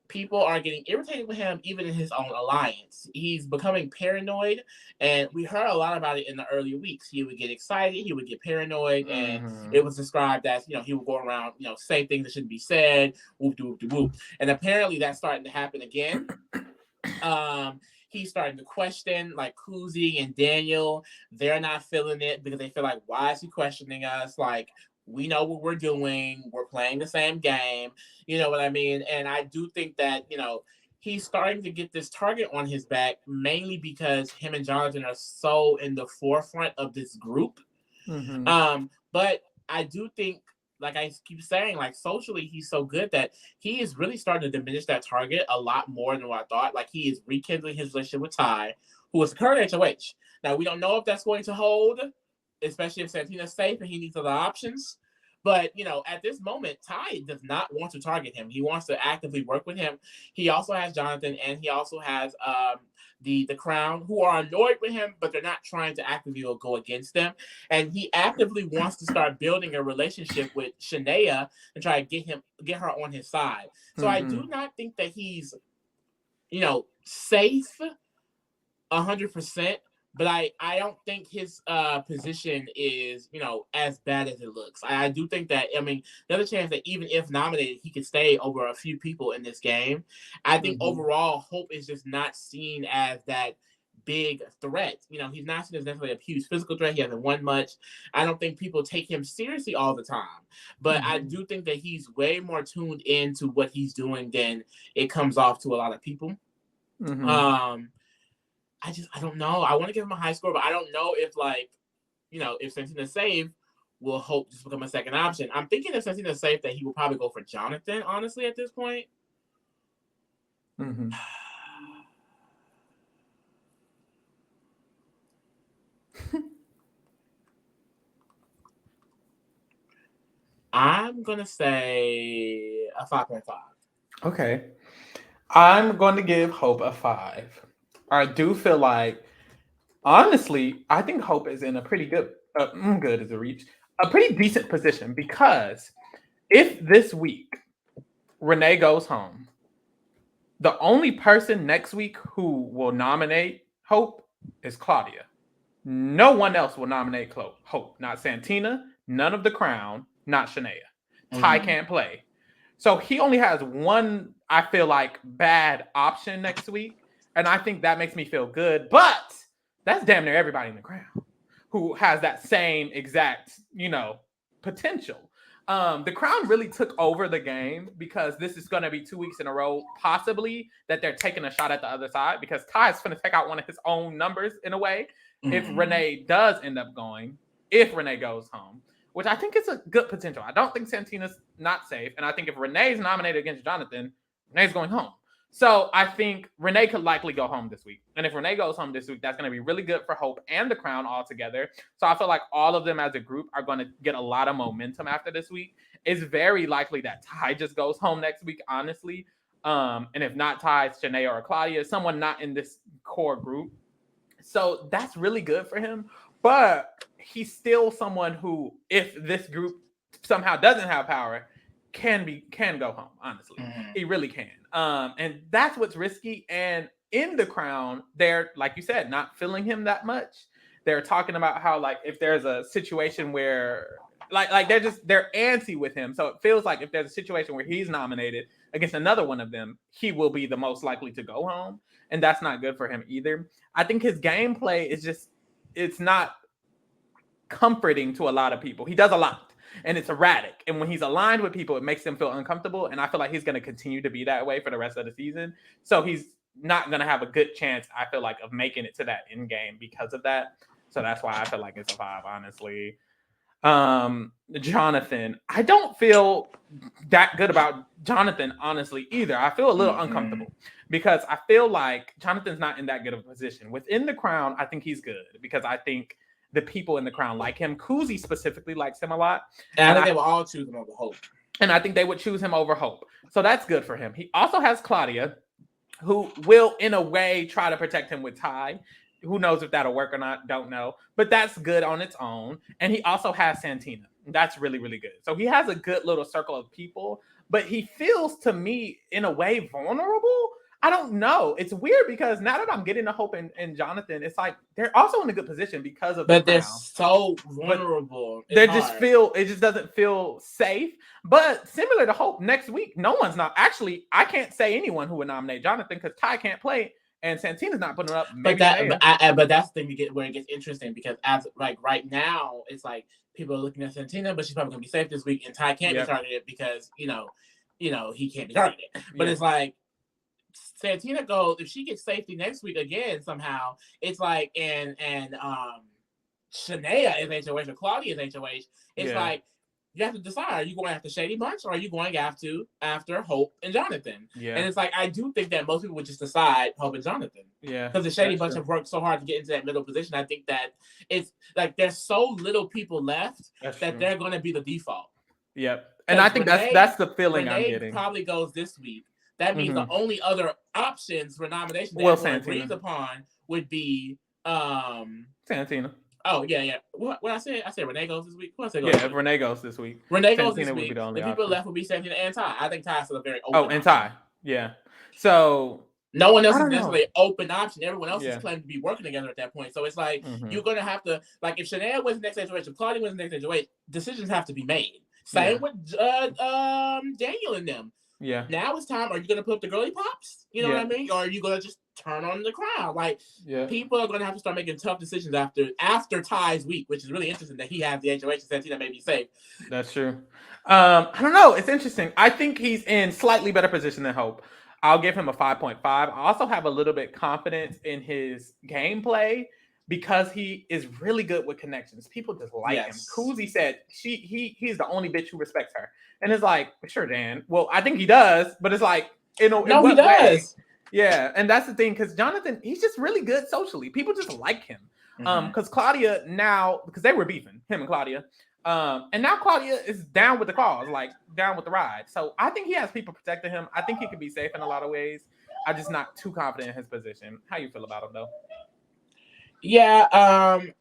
people are getting irritated with him even in his own alliance. He's becoming paranoid, and we heard a lot about it in the earlier weeks. He would get excited, he would get paranoid, and it was described as, he would go around, say things that shouldn't be said, whoop, whoop, whoop. And apparently that's starting to happen again. He's starting to question, like, Kuzie and Daniel. They're not feeling it because they feel like, why is he questioning us? Like, we know what we're doing. We're playing the same game. You know what I mean? And I do think that, he's starting to get this target on his back, mainly because him and Jonathan are so in the forefront of this group. But I do think, like I keep saying, like socially, he's so good that he is really starting to diminish that target a lot more than what I thought. Like he is rekindling his relationship with Ty, who is the current HOH. Now, we don't know if that's going to hold, especially if Santina's safe and he needs other options. But, at this moment, Ty does not want to target him. He wants to actively work with him. He also has Jonathan, and he also has the Crown, who are annoyed with him, but they're not trying to actively go against them. And he actively wants to start building a relationship with Shanaya and try to get her on his side. So I do not think that he's, safe 100%. But I don't think his position is, as bad as it looks. I do think that, there's a chance that even if nominated, he could stay over a few people in this game. I think overall, Hope is just not seen as that big threat. He's not seen as necessarily a huge physical threat. He hasn't won much. I don't think people take him seriously all the time. But I do think that he's way more tuned into what he's doing than it comes off to a lot of people. I don't know. I want to give him a high score, but I don't know if if Santina's safe, will Hope just become a second option. I'm thinking if Santina's safe that he will probably go for Jonathan, honestly, at this point. I'm going to say a 5.5. Okay. I'm going to give Hope a 5. I do feel like, honestly, I think Hope is in a pretty good is a reach, a pretty decent position, because if this week Renee goes home, the only person next week who will nominate Hope is Claudia. No one else will nominate Hope. Not Santina, none of the Crown, not Shanaya. Ty can't play. So he only has one, I feel like, bad option next week. And I think that makes me feel good. But that's damn near everybody in the Crown who has that same exact, potential. The Crown really took over the game because this is going to be 2 weeks in a row, possibly, that they're taking a shot at the other side, because Ty is going to take out one of his own numbers in a way if Renee does end up going, if Renee goes home, which I think is a good potential. I don't think Santina's not safe. And I think if Renee's nominated against Jonathan, Renee's going home. So I think Renee could likely go home this week. And if Renee goes home this week, that's going to be really good for Hope and the Crown all together. So I feel like all of them as a group are going to get a lot of momentum after this week. It's very likely that Ty just goes home next week, honestly. And if not Ty, it's Shanaya or Claudia, someone not in this core group. So that's really good for him. But he's still someone who, if this group somehow doesn't have power, can go home, honestly. He really can. And that's what's risky. And in the Crown, they're, like you said, not feeling him that much. They're talking about how like if there's a situation where like they're antsy with him. So it feels like if there's a situation where he's nominated against another one of them, he will be the most likely to go home. And that's not good for him either. I think his gameplay is just it's not comforting to a lot of people. He does a lot and it's erratic. And when he's aligned with people, it makes them feel uncomfortable. And I feel like he's going to continue to be that way for the rest of the season. So he's not going to have a good chance, I feel like, of making it to that end game because of that. So that's why I feel like it's a 5, honestly. Jonathan, I don't feel that good about Jonathan, honestly, either. I feel a little uncomfortable because I feel like Jonathan's not in that good of a position. Within the crown, I think he's good because I think the people in the crown like him. Kuzie specifically likes him a lot. And I think they will all choose him over Hope. And I think they would choose him over Hope. So that's good for him. He also has Claudia, who will, in a way, try to protect him with Ty. Who knows if that'll work or not? Don't know. But that's good on its own. And he also has Santina. That's really, really good. So he has a good little circle of people. But he feels, to me, in a way, vulnerable. I don't know. It's weird because now that I'm getting the Hope and Jonathan, it's like they're also in a good position because of but the they're crown. so vulnerable. They just feel it just doesn't feel safe. But similar to Hope, next week, no one's not actually. I can't say anyone who would nominate Jonathan because Ty can't play and Santina's not putting it up. But that's the thing where it gets interesting because as like right now, it's like people are looking at Santina, but she's probably gonna be safe this week, and Ty can't be targeted because he can't be targeted. But it's like Santina goes if she gets safety next week again somehow. It's like and Shanaya is HOH or Claudia is HOH. It's like you have to decide: are you going after Shady Bunch or are you going after Hope and Jonathan? Yeah. And it's like I do think that most people would just decide Hope and Jonathan. Yeah. Because the Shady Bunch have worked so hard to get into that middle position. I think that it's like there's so little people left that they're going to be the default. Yep. And I think that's the feeling Renee I'm getting. Probably goes this week. That means the only other options for nomination that everyone agrees upon would be Santina. Oh, yeah. What I said? I said Renee goes this week. What I said? If Renee goes this week. Renee goes this week. The people left would be Santina and Ty. I think Ty's still a very open option. Ty. Yeah. So no one else is necessarily an open option. Everyone else is claiming to be working together at that point. So it's like you're going to have to, like if Shanaya wins the next HOH, if Claudia wins the next HOH, decisions have to be made. Same with Daniel and them. Yeah. Now it's time. Are you going to put up the girly pops? You know what I mean? Or are you going to just turn on the crowd? Like people are going to have to start making tough decisions after Ty's week, which is really interesting that he has the HOH and Santina may be safe. That's true. I don't know. It's interesting. I think he's in slightly better position than Hope. I'll give him a 5.5. I also have a little bit confidence in his gameplay because he is really good with connections. People just like him. Kuzie said he's the only bitch who respects her. And it's like, sure, Dan. Well, I think he does, but it's like, he does. Way? Yeah, and that's the thing, because Jonathan, he's just really good socially. People just like him. Because Claudia now, because they were beefing, him and Claudia. And now Claudia is down with the cause, like down with the ride. So I think he has people protecting him. I think he could be safe in a lot of ways. I'm just not too confident in his position. How you feel about him, though? Yeah,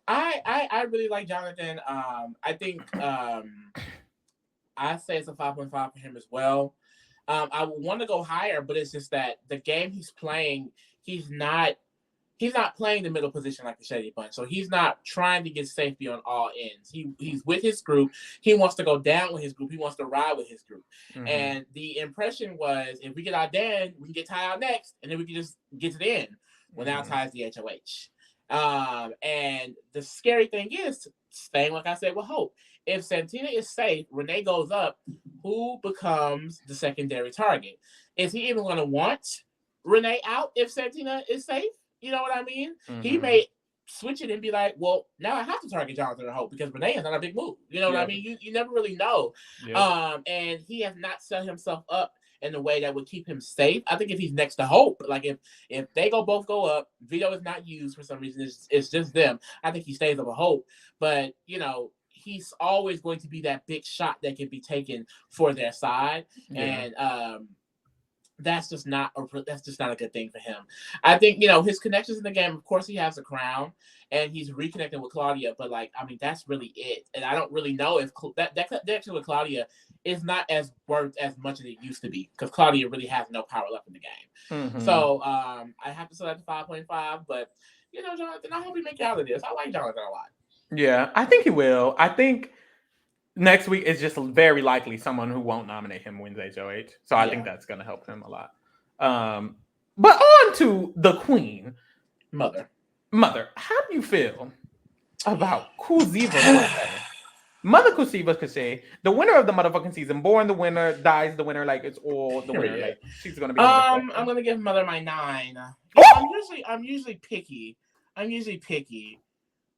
I really like Jonathan. I think I say it's a 5.5 for him as well. I would want to go higher, but it's just that the game he's playing, he's not playing the middle position like the Shady Bunch. So he's not trying to get safety on all ends. He's with his group. He wants to go down with his group. He wants to ride with his group. And the impression was, if we get out Dan, we can get Ty out next, and then we can just get to the end. Well, now Ty's the HOH. And the scary thing is, staying like I said with Hope, if Santina is safe, Renee goes up, who becomes the secondary target? Is he even going to want Renee out if Santina is safe? You know what I mean? He may switch it and be like, well, now I have to target Jonathan or Hope because Renee is not a big move. You know what I mean? You never really know. And he has not set himself up in a way that would keep him safe. I think if he's next to Hope, like if they both go up, Vito is not used for some reason, it's just them. I think he stays up with Hope. But, he's always going to be that big shot that can be taken for their side. And that's just not a good thing for him. I think, his connections in the game, of course he has a crown and he's reconnecting with Claudia, but that's really it. And I don't really know if that connection with Claudia is not as worth as much as it used to be because Claudia really has no power left in the game. So I have to select 5.5, but Jonathan, I hope you make it out of this. I like Jonathan a lot. Yeah, I think he will. I think next week is just very likely someone who won't nominate him wins HOH. So I think that's going to help him a lot. But on to the queen. Mother, how do you feel about Kuzie versus Mother Kuzie, the winner of the motherfucking season, born the winner, dies the winner, like it's all the winner. Like she's gonna be. I'm gonna give Mother my 9. I'm usually picky.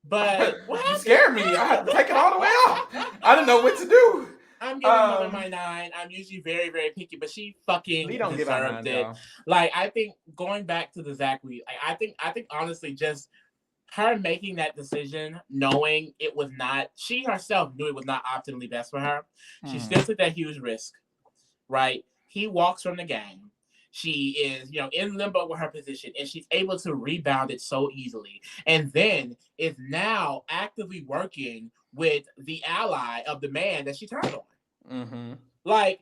But you scared me. I had to take it all the way off. I didn't know what to do. I'm giving Mother my 9. I'm usually very, very picky, but she fucking deserved it. Like I think going back to the Zach week, I think honestly just her making that decision, knowing it was not, she herself knew it was not optimally best for her. She still took that huge risk, right? He walks from the game. She is, in limbo with her position, and she's able to rebound it so easily. And then is now actively working with the ally of the man that she turned on. Like,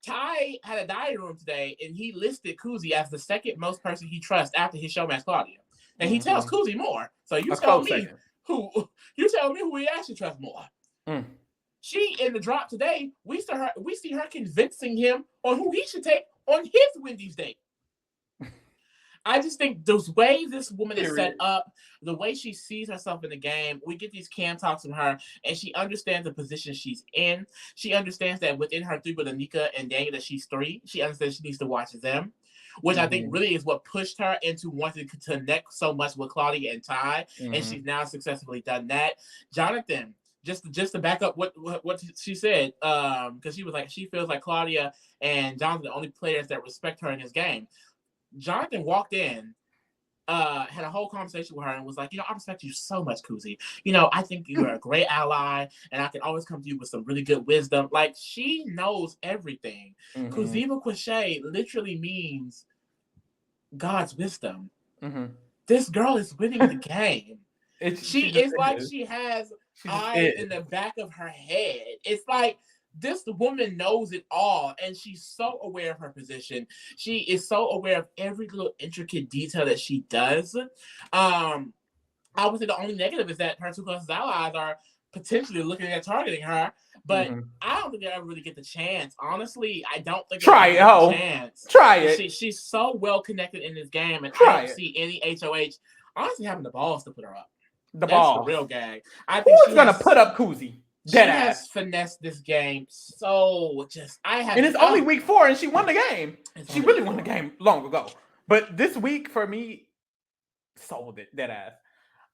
Ty had a diary room today, and he listed Kuzie as the second most person he trusts after his showmatch Claudia. And he tells Kuzie more. So you tell me who he actually trusts more. She in the drop today, we see her convincing him on who he should take on his Wendy's date. I just think the way this woman is set up, the way she sees herself in the game, we get these cam talks from her, and she understands the position she's in. She understands that within her 3 with Anika and Daniel that she's 3. She understands she needs to watch them, which I think really is what pushed her into wanting to connect so much with Claudia and Ty, and she's now successfully done that. Jonathan, just to back up what she said, because she was like, she feels like Claudia and Jonathan are the only players that respect her in this game. Jonathan walked in, had a whole conversation with her and was like, I respect you so much, Kuzie. I think you're a great ally, and I can always come to you with some really good wisdom. Like, she knows everything. Kuzie Kuzie literally means God's wisdom. This girl is winning the game. She has eyes in the back of her head. It's like, this woman knows it all, and she's so aware of her position. She is so aware of every little intricate detail that she does. I would say the only negative is that her 2 closest allies are potentially looking at targeting her, but I don't think they ever really get the chance. Honestly, I don't think they get the chance. Try it. She's so well connected in this game, and I don't see any HOH honestly having the balls to put her up. That's the real gag. I think who's gonna put up Kuzie? She has finessed this game so and it's only week 4 and she won the game. She really won the game long ago. But this week for me, sold it, dead ass.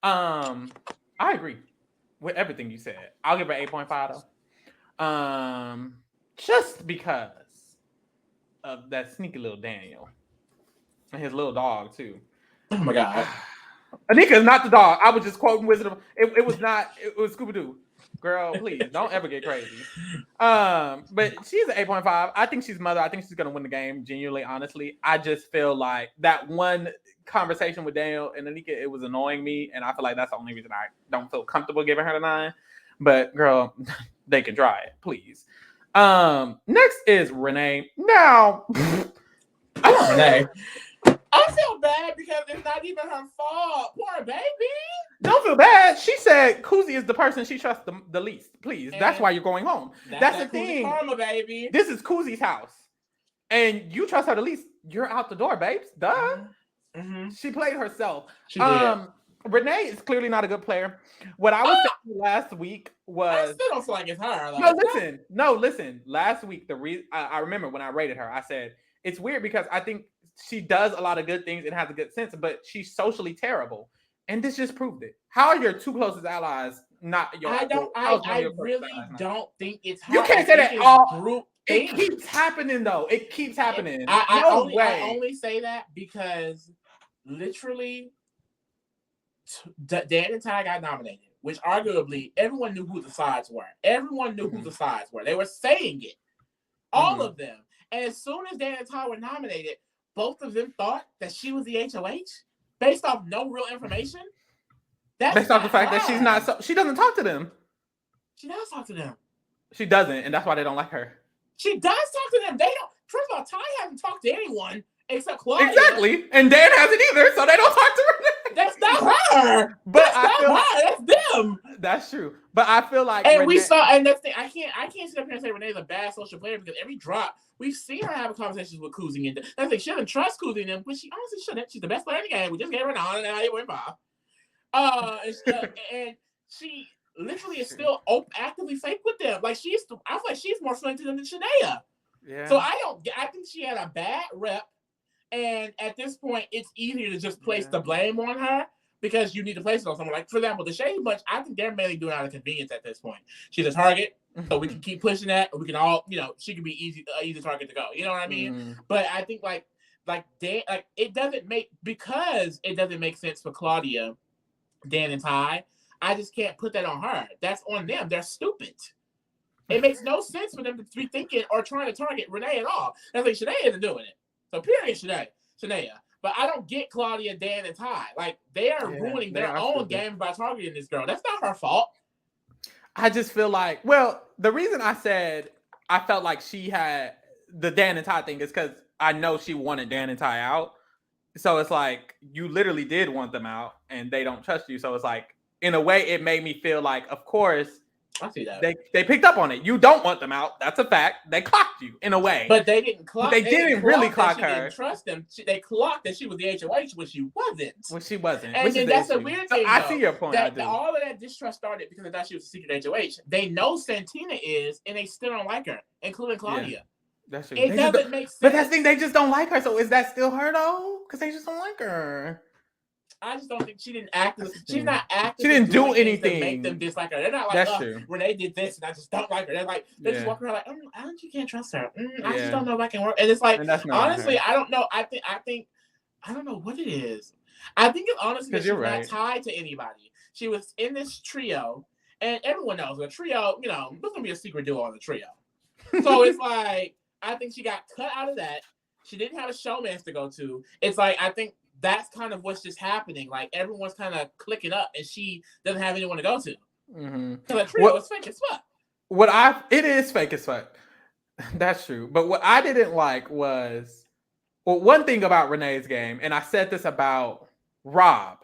I agree with everything you said. I'll give her 8.5 though. Just because of that sneaky little Daniel. And his little dog too. Oh my god. Anika is not the dog. I was just quoting Wizard of it was Scooby-Doo. Girl, please don't ever get crazy. But she's an 8.5. I think she's Mother. I think she's gonna win the game. Genuinely, honestly, I just feel like that one conversation with Daniel and Anika, it was annoying me, and I feel like that's the only reason I don't feel comfortable giving her the 9. But girl, they can try it, please. Next is Renee. Now, Renee. I feel bad because it's not even her fault. Poor baby. Don't feel bad. She said Kuzie is the person she trusts the least. Please. And that's why you're going home. That's the thing. Karma, baby. This is Kuzie's house. And you trust her the least. You're out the door, babes. Duh. She played herself. She did. Renee is clearly not a good player. What I was saying last week was... I still don't feel like it's her. Like, No, listen. Last week, I remember when I rated her, I said, it's weird because I think she does a lot of good things and has a good sense, but she's socially terrible. And this just proved it. How are your 2 closest allies not your... I really don't think it's her. You can't say that all... It keeps happening, though. It keeps happening. I only say that because literally Dan and Ty got nominated, which arguably everyone knew who the sides were. They were saying it. All of them. And as soon as Dan and Ty were nominated, both of them thought that she was the HOH based off no real information. Based off the fact that she's not... she doesn't talk to them. She does talk to them. She doesn't, and that's why they don't like her. She does talk to them. They don't... First of all, Ty hasn't talked to anyone except Claudia. Exactly. And Dan hasn't either, so they don't talk to her. That's not her. But that's not her. That's them. That's true. But I feel like and we saw, and that's the thing. I can't sit up here and say Renee's a bad social player because every drop we've seen her having conversations with Kuzie, and that's like she doesn't trust Kuzie and them, but she honestly shouldn't. She's the best player in the game. We just gave her an honor, and now they went by. And she literally is still actively fake with them. Like I feel like she's more friendly than Shanaya. Yeah. So I think she had a bad rep, and at this point, it's easier to just place the blame on her because you need to place it on someone. Like for example, the Shady Bunch, I think they're mainly doing it out of convenience at this point. She's a target, so we can keep pushing that. We can all, she can be easy target to go. You know what I mean? But I think like it doesn't make sense for Claudia, Dan, and Ty. I just can't put that on her. That's on them. They're stupid. It makes no sense for them to be thinking or trying to target Renee at all. That's like Shanaya isn't doing it. So period, Shanaya. But I don't get Claudia, Dan, and Ty. Like they are ruining their own game by targeting this girl. That's not her fault. I just feel like, well, the reason I said I felt like she had the Dan and Ty thing is because I know she wanted Dan and Ty out. So it's like you literally did want them out and they don't trust you. So it's like, in a way, it made me feel like, of course, I see that. They picked up on it. You don't want them out. That's a fact. They clocked you in a way. But they didn't clock. They didn't really clock her. Didn't trust them. They clocked that she was the HOH when she wasn't. And then that's a weird thing. I see your point. All of that distrust started because they thought she was a secret HOH. They know Santina is, and they still don't like her, including Claudia. Yeah, that's true. It doesn't make sense. But that's the thing. They just don't like her. So is that still her though? Because they just don't like her. I just don't think she didn't act. She's not acting. She didn't do anything to make them dislike her. They're not like, Renee did this and I just don't like her. They're like, they just walk around like, I think you can't trust her. I just don't know if I can work. And it's like, honestly, I don't know. I think, I don't know what it is. I think it's honestly that she's not tied to anybody. She was in this trio, and everyone knows a trio. There's gonna be a secret duo on the trio. So it's like, I think she got cut out of that. She didn't have a showmance to go to. It's like, I think that's kind of what's just happening. Like everyone's kind of clicking up, and she doesn't have anyone to go to. Because that trio is fake as fuck. It is fake as fuck. That's true. But what I didn't like was, one thing about Renee's game, and I said this about Rob.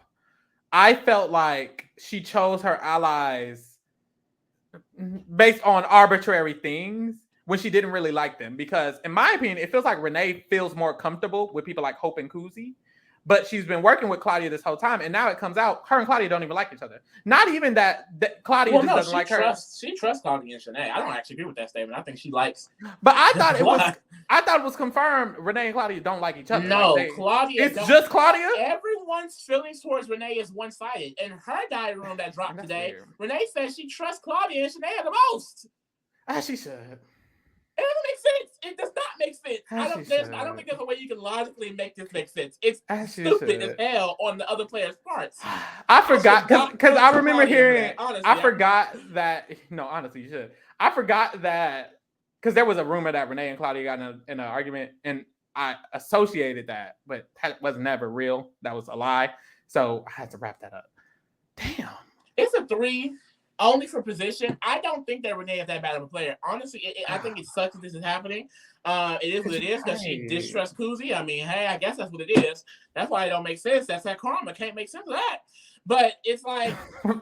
I felt like she chose her allies based on arbitrary things when she didn't really like them. Because in my opinion, it feels like Renee feels more comfortable with people like Hope and Kuzie. But she's been working with Claudia this whole time, and now it comes out her and Claudia don't even like each other. Not even that Claudia doesn't like her. She trusts Claudia and Shanaya. I don't actually agree with that statement. I think she likes. But I thought it was confirmed. Renee and Claudia don't like each other. No, Claudia. It's just Claudia. Everyone's feelings towards Renee is one-sided. In her diary room that dropped today, weird. Renee says she trusts Claudia and Shanaya the most. As she should. It doesn't make sense. It does not make sense. I don't think there's a way you can logically make this make sense. It's stupid as hell on the other player's parts. I forgot because I remember hearing. Honestly, I forgot that. No, honestly, you should. I forgot that because there was a rumor that Renee and Claudia got in an argument, and I associated that, but that was never real. That was a lie. So I had to wrap that up. Damn. It's a 3. Only for position. I don't think that Renee is that bad of a player. Honestly, I think it sucks that this is happening. It is what it is because she distrusts Kuzie. I mean, hey, I guess that's what it is. That's why it don't make sense. That's that karma. Can't make sense of that. But it's like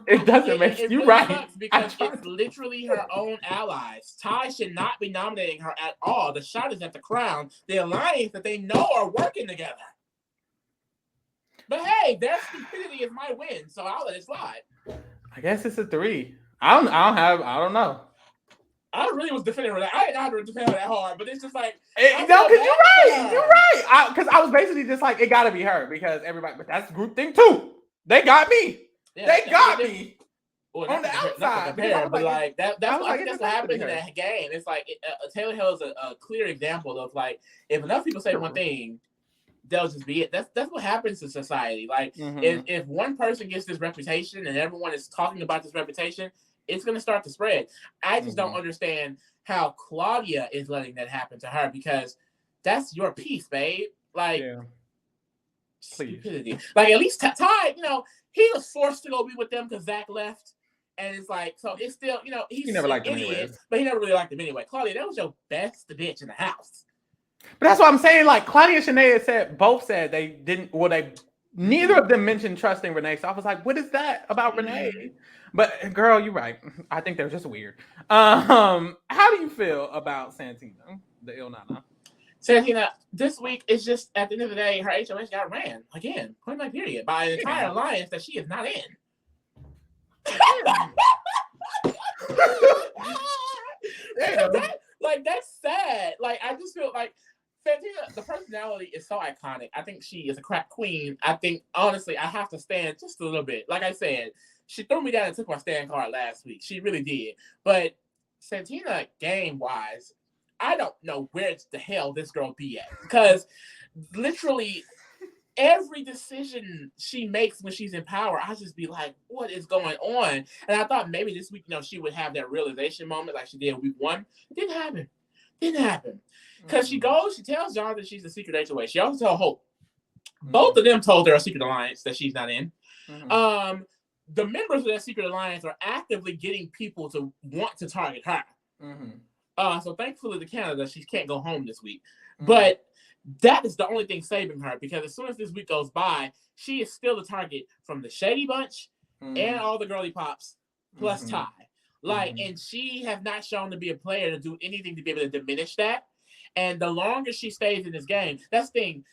it doesn't make sense. You're right. Because it's literally her own allies. Ty should not be nominating her at all. The shot is at the crown. The alliance that they know are working together. But hey, their stupidity is my win, so I'll let it slide. I guess it's a 3. I don't know. I really was defending her. I didn't have to defend her that hard, but it's just like because you're right. Because I was basically just like, it got to be her because everybody. But that's group thing too. They got me. Yeah, they got me on the outside. But like that's what happens in that game. It's like Taylor Hill is a clear example of like if enough people say one thing, they'll just be it. That's what happens in society. Like if one person gets this reputation and everyone is talking about this reputation, it's going to start to spread. I just don't understand how Claudia is letting that happen to her because that's your piece, babe. Like stupidity. Like at least Ty, he was forced to go be with them because Zach left. And it's like, so it's still, he never liked him anyway. But he never really liked him anyway. Claudia, that was your best bitch in the house. But that's what I'm saying. Like Claudia and Shanaya both said they didn't. Well, they Neither of them mentioned trusting Renee, so I was like, "What is that about Renee?" But girl, you're right. I think they're just weird. How do you feel about Santina, the Il Nana? Santina, this week is just at the end of the day, her HOH got ran again, point blank period, by an entire alliance that she is not in. That's sad. Like, I just feel like Santina, the personality is so iconic. I think she is a crack queen. I think, honestly, I have to stand just a little bit. Like I said, she threw me down and took my stand card last week. She really did. But Santina, game-wise, I don't know where the hell this girl be at. Because literally every decision she makes when she's in power, I just be like, what is going on? And I thought maybe this week, she would have that realization moment like she did week 1. It didn't happen. Because she tells Jonathan she's the secret HOA. She also tells Hope. Both of them told her a secret alliance that she's not in. The members of that secret alliance are actively getting people to want to target her. So thankfully to Canada, she can't go home this week. But that is the only thing saving her, because as soon as this week goes by, she is still the target from the Shady Bunch and all the girly pops plus Ty. And she has not shown to be a player to do anything to be able to diminish that. And the longer she stays in this game, that's the thing.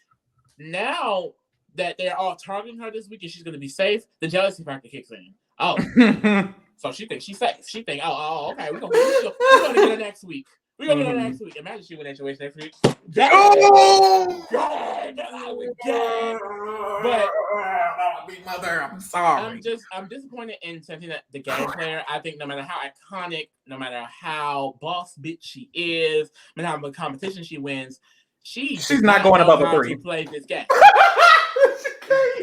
Now that they're all targeting her this week and she's going to be safe, the jealousy factor kicks in. Oh, so she thinks she's safe. She thinks, okay, we're going to get her next week. We're going to get her next week. Imagine she went HOH next week. God, I would die. But mother, I'm sorry. I'm disappointed in Santina, the game player. I think no matter how iconic, no matter how boss bitch she is, no matter how much competition she wins, she's not going above a 3 to play this game.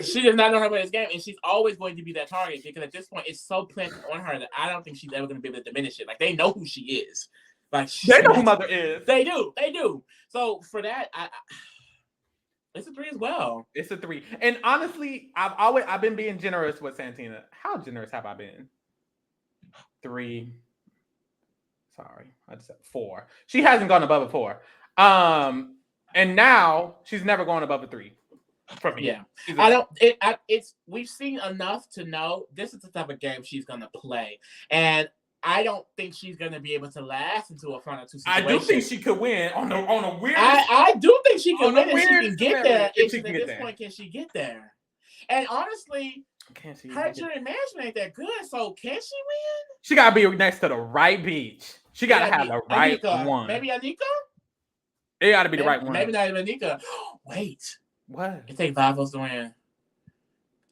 She does not know how to play this game, and she's always going to be that target, because at this point it's so planted on her that I don't think she's ever going to be able to diminish it. Like, they know who she is. Like, they know who Mother is. They do. So for that, it's a 3 as well. It's a 3. And honestly, I've been being generous with Santina. How generous have I been? 3. Sorry, I just said 4. She hasn't gone above a 4. And now she's never going above a 3. For me. Yeah. We've seen enough to know this is the type of game she's gonna play. And I don't think she's going to be able to last into a final 2 situation. I do think she could win on a weird. I do think she can win, and she can get there. At this point, can she get there? And honestly, her jury management ain't that good. So can she win? She got to be next to the right beach. She got to have the right one. Maybe Anika. It got to be the right one. Maybe not even Anika. Wait. What? It takes 5 votes to win.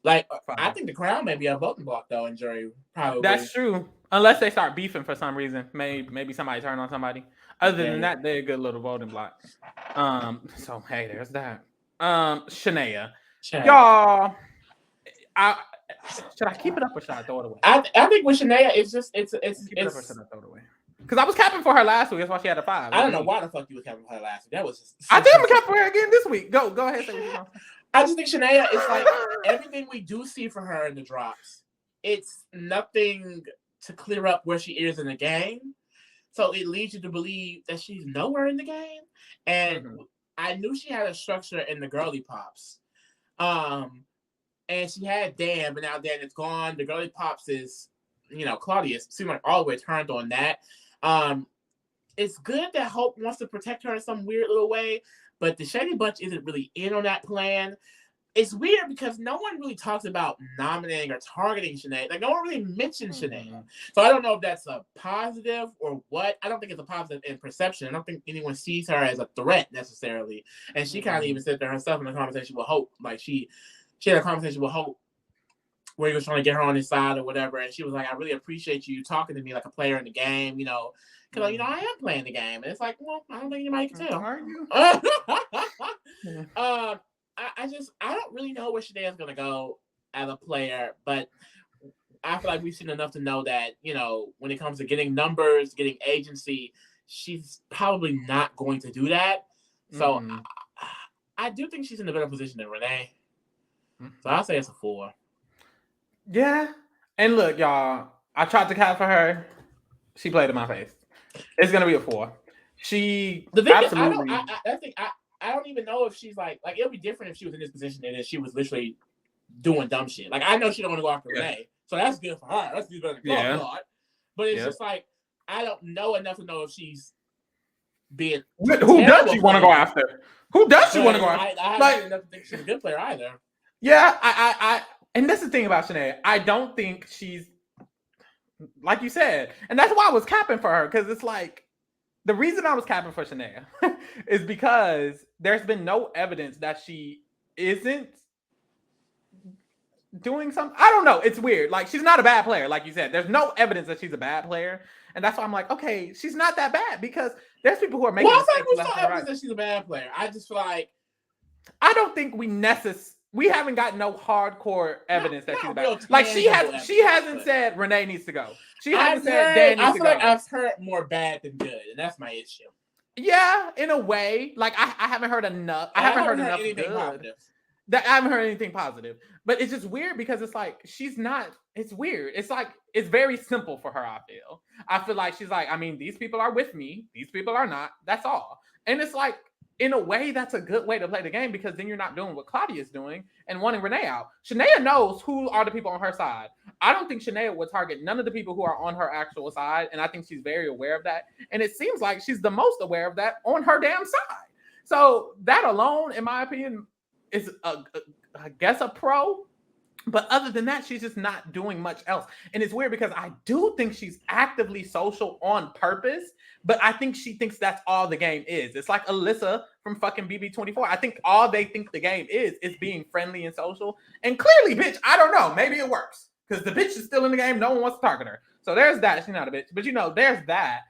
Like, 5. I think the crown may be a voting block though in jury. Probably. That's true. Unless they start beefing for some reason. Maybe somebody turn on somebody. Other than that, they're a good little voting block. So hey, there's that. Shanaya. Y'all, should I keep it up or should I throw it away? I think with Shanaya, it's keep it up or should I throw it away? Because I was capping for her last week. That's why she had a 5. I don't know why the fuck you were capping for her last week. That was just... I think I'm capping for her again this week. Go ahead. Say what you want. I just think Shanaya is like everything we do see for her in the drops. It's nothing to clear up where she is in the game. So it leads you to believe that she's nowhere in the game. And I knew she had a structure in the girly pops. And she had Dan, but now Dan is gone. The girly pops is, Claudia seemed like all the way turned on that. It's good that Hope wants to protect her in some weird little way, but the Shady Bunch isn't really in on that plan. It's weird because no one really talks about nominating or targeting Shanaya. Like, no one really mentions Shanaya. So I don't know if that's a positive or what. I don't think it's a positive in perception. I don't think anyone sees her as a threat necessarily. And she kind of even said to herself in a conversation with Hope, like she had a conversation with Hope where he was trying to get her on his side or whatever. And she was like, I really appreciate you talking to me like a player in the game, because, I am playing the game. And it's like, well, I don't think anybody can tell. Are you? I don't really know where Shanaya's going to go as a player, but I feel like we've seen enough to know that, when it comes to getting numbers, getting agency, she's probably not going to do that. So I do think she's in a better position than Renee. So I'll say it's a 4. Yeah. And look, y'all, I tried to cap for her. She played in my face. It's going to be a 4. The thing absolutely... is, I don't even know if she's like it'll be different if she was in this position and if she was literally doing dumb shit. Like, I know she don't want to go after Renee, so that's good for her. That's good for God. But it's just like, I don't know enough to know if she's being. Who does she want to go after? Who does she want to go after? I haven't seen enough to think she's a good player either. Yeah, I and that's the thing about Shanaya. I don't think she's, like you said, and that's why I was capping for her, because it's like, the reason I was capping for Shanaya is because there's been no evidence that she isn't doing something. I don't know. It's weird. Like, she's not a bad player, like you said. There's no evidence that she's a bad player, and that's why I'm like, okay, she's not that bad, because there's people who are making. Well, I think we saw evidence that she's a bad player. I just feel like, I don't think we haven't gotten no hardcore evidence that she's bad. Like, she hasn't said Renee needs to go. She hasn't said Dan needs to go. I feel like I've heard more bad than good, and that's my issue. Yeah, in a way. Like, I haven't heard enough. I haven't heard enough anything good. Positive. I haven't heard anything positive. But it's just weird, because it's like, she's not. It's weird. It's like, it's very simple for her, I feel. I feel like she's like, I mean, these people are with me. These people are not. That's all. And it's like, in a way, that's a good way to play the game, because then you're not doing what Claudia is doing and wanting Renee out. Shanaya knows who are the people on her side. I don't think Shanaya would target none of the people who are on her actual side, and I think she's very aware of that. And it seems like she's the most aware of that on her damn side. So that alone, in my opinion, is I guess a pro. But other than that, she's just not doing much else. And it's weird, because I do think she's actively social on purpose, but I think she thinks that's all the game is. It's like Alyssa from fucking BB24. I think all they think the game is being friendly and social. And clearly, bitch, I don't know. Maybe it works, because the bitch is still in the game. No one wants to target her. So there's that. She's not a bitch. But, there's that.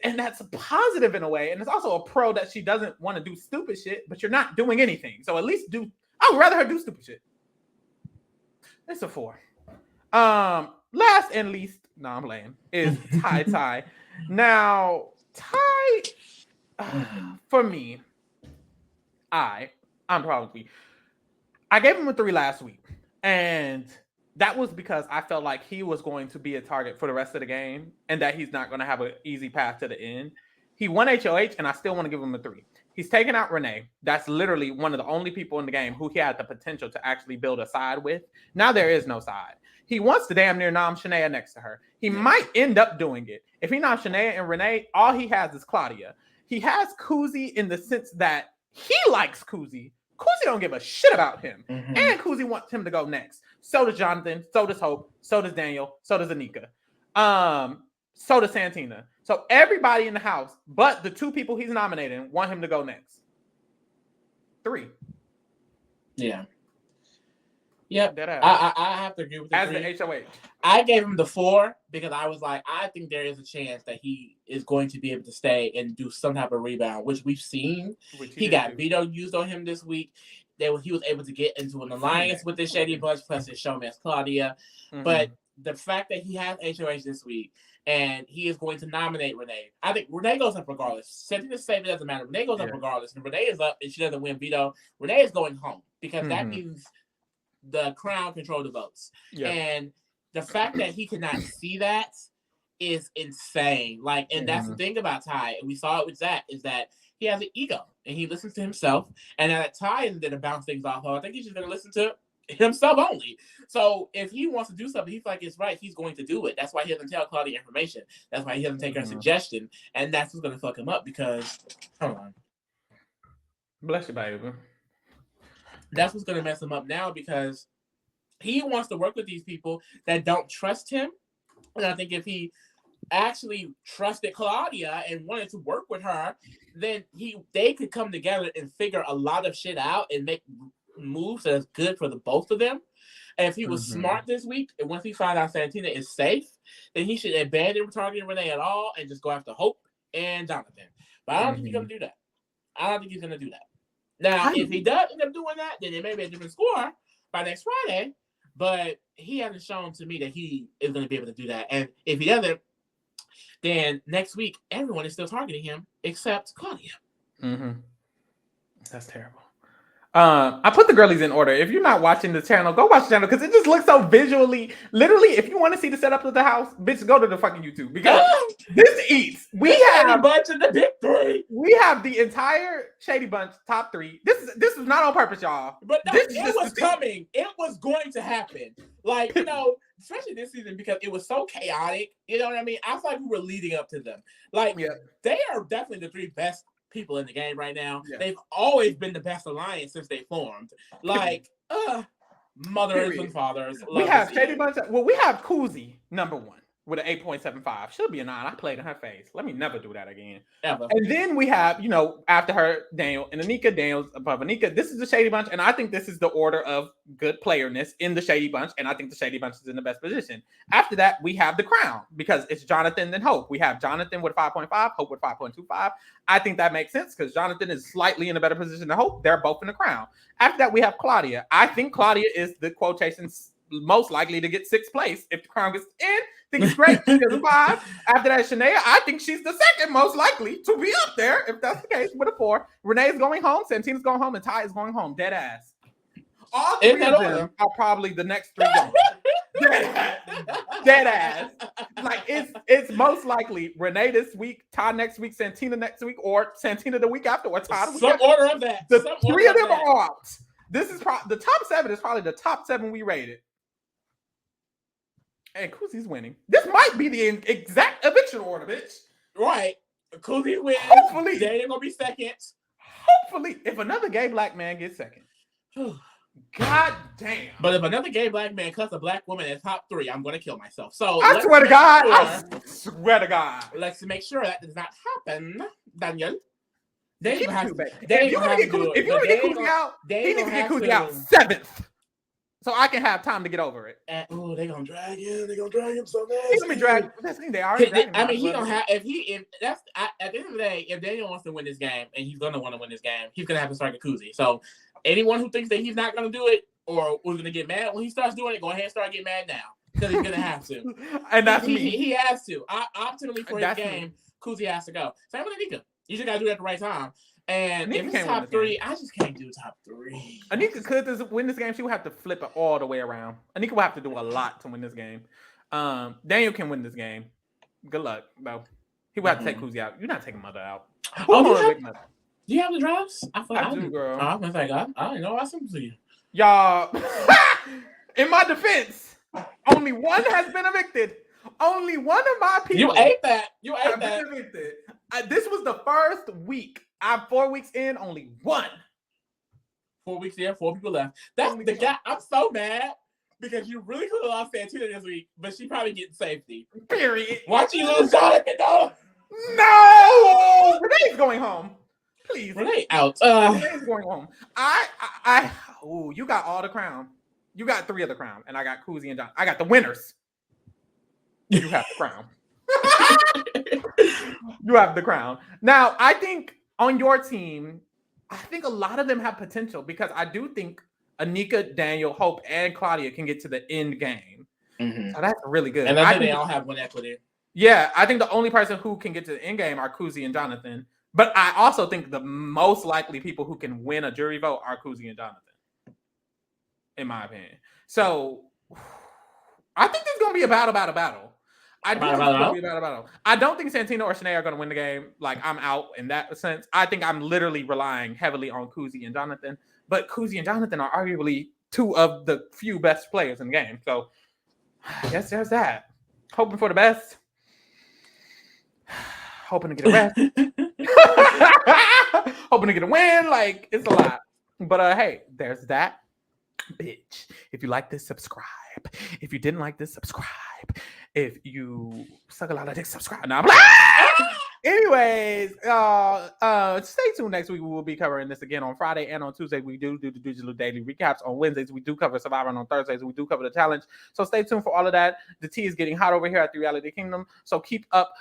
And that's a positive in a way. And it's also a pro that she doesn't want to do stupid shit, but you're not doing anything. So at least I would rather her do stupid shit. It's a 4. Last and least, no, I'm playing, is Ty. Now, Ty, for me, I gave him a 3 last week. And that was because I felt like he was going to be a target for the rest of the game, and that he's not going to have an easy path to the end. He won HOH, and I still want to give him a 3. He's taken out Renee. That's literally one of the only people in the game who he had the potential to actually build a side with. Now there is no side. He wants to damn near nom Shanaya next to her. He might end up doing it. If he noms Shanaya and Renee, all he has is Claudia. He has Kuzie in the sense that he likes Kuzie. Kuzie don't give a shit about him. Mm-hmm. And Kuzie wants him to go next. So does Jonathan. So does Hope. So does Daniel. So does Anika. So does Santina. So everybody in the house, but the 2 people he's nominating, want him to go next. 3. Yeah. Yep. I have to agree with as the HOH. I gave him the 4 because I was like, I think there is a chance that he is going to be able to stay and do some type of rebound, which we've seen. He got veto used on him this week. He was able to get into an alliance with the Shady Bunch, plus his showman's Claudia. Mm-hmm. But the fact that he has HOH this week, and he is going to nominate Renee. I think Renee goes up regardless. Santina safe, it doesn't matter. Renee goes up regardless. And Renee is up and she doesn't win veto. Renee is going home, because that means the crown control the votes. Yeah. And the fact that he cannot see that is insane. Like, and that's the thing about Ty, and we saw it with Zach, is that he has an ego and he listens to himself. And that Ty isn't going to bounce things off of. I think he's just going to listen to himself only. So if he wants to do something, he's like, it's right, he's going to do it. That's why he doesn't tell Claudia information. That's why he doesn't take her suggestion. And that's what's going to fuck him up, because, hold on. Bless you, baby. That's what's going to mess him up now, because he wants to work with these people that don't trust him. And I think if he actually trusted Claudia and wanted to work with her, then they could come together and figure a lot of shit out and make moves that's good for the both of them. And if he was smart this week, and once he found out Santina is safe, then he should abandon targeting Renee at all and just go after Hope and Jonathan. But I don't think he's going to do that. I don't think he's going to do that. Now, if he does end up doing that, then it may be a different score by next Friday. But he hasn't shown to me that he is going to be able to do that. And if he doesn't, then next week, everyone is still targeting him except Claudia. That's terrible. I put the girlies in order. If you're not watching the channel, go watch the channel because it just looks so visually. Literally, if you want to see the setup of the house, bitch, go to the fucking YouTube because this eats. We have bunch of the big three. We have the entire Shady Bunch top 3. This is not on purpose, y'all. But no, this it was coming. It was going to happen. Like, you know, especially this season because it was so chaotic. You know what I mean? I feel like we were leading up to them. Like, they are definitely the 3 best people in the game right now. Yeah. They've always been the best alliance since they formed. Like, mothers and fathers. We have Shady Bunch. Well, we have Kuzie, number 1. With an 8.75. She'll be a 9. I played in her face. Let me never do that again. Ever. And then we have, you know, after her, Daniel and Anika. Daniel's above Anika. This is the Shady Bunch. And I think this is the order of good playerness in the Shady Bunch. And I think the Shady Bunch is in the best position. After that, we have the crown because it's Jonathan and Hope. We have Jonathan with 5.5, Hope with 5.25. I think that makes sense because Jonathan is slightly in a better position than Hope. They're both in the crown. After that, we have Claudia. I think Claudia is the quotations most likely to get 6th place if the crown gets in. I think it's great. She's a 5. After that, Shanaya, I think she's the 2nd most likely to be up there if that's the case with a 4. Renee's going home, Santina's going home, and Ty is going home. Dead ass. All 3 of them are probably the next 3 going. Dead ass. Like it's most likely Renee this week, Ty next week, Santina next week, or Santina the week after, or Ty the week after. Order of that. The 3 of them are out. This is the top 7 is probably the top 7 we rated. And Kuzie's winning. This might be the exact eviction order, bitch. Right. Kuzie wins. Hopefully. They're going to be 2nd. Hopefully. If another gay black man gets 2nd. God damn. But if another gay black man cuts a black woman in top 3, I'm going to kill myself. So I swear to God. I swear to God. Let's make sure that does not happen, Daniel. If you want to get Kuzie out, he needs to get Kuzie out 7th. So I can have time to get over it. Oh, they're gonna drag him. They're gonna drag him so bad. He's gonna be dragged. They already dragged him. I mean, he gonna have at the end of the day, if Daniel wants to win this game, and he's gonna want to win this game, he's gonna have to start with Kuzie. So anyone who thinks that he's not gonna do it or who's gonna get mad when he starts doing it, go ahead and start getting mad now because he's gonna have to. And that's me. He has to. Optimally for his game, Kuzie has to go. Same with Anika. You just gotta do it at the right time. And Anika, if it's top 3, I just can't do top 3. Anika could win this game. She would have to flip it all the way around. Anika would have to do a lot to win this game. Daniel can win this game. Good luck, though. He would have to take Kuzie out. You're not taking Mother out. Do you have the drafts? I do, girl. I'm gonna say, I don't know. I sent to you. Y'all, in my defense, only one has been evicted. Only one of my people. You ate that. Been evicted. This was the first week. I'm 4 weeks in, only 1. 4 weeks in, 4 people left. That's the guy. I'm so mad because you really could have lost Santina this week, but she probably getting safety. Period. Watch you lose Jonathan though. No, Renee's going home. Please, Renee out. Renee's going home. You got all the crown. You got 3 of the crown, and I got Kuzie and John. I got the winners. You have the crown. You have the crown. Now, I think on your team, I think a lot of them have potential because I do think Anika, Daniel, Hope, and Claudia can get to the end game. Mm-hmm. So that's really good. And I think they all have one equity. Yeah, I think the only person who can get to the end game are Kuzie and Jonathan. But I also think the most likely people who can win a jury vote are Kuzie and Jonathan, in my opinion. So I think there's going to be a battle. I don't think Santina or Shanaya are going to win the game. Like, I'm out in that sense. I think I'm literally relying heavily on Kuzie and Jonathan. But Kuzie and Jonathan are arguably 2 of the few best players in the game. So I guess there's that. Hoping for the best. Hoping to get a rest. Hoping to get a win. Like, it's a lot. But hey, there's that. Bitch. If you like this, subscribe. If you didn't like this, subscribe. If you suck a lot of dick, subscribe. Now, anyways, stay tuned. Next week we will be covering this again on Friday and on Tuesday. We do the digital daily recaps. On Wednesdays we do cover Survivor, and on Thursdays we do cover the challenge. So stay tuned for all of that. The tea is getting hot over here at the Reality Kingdom. So keep up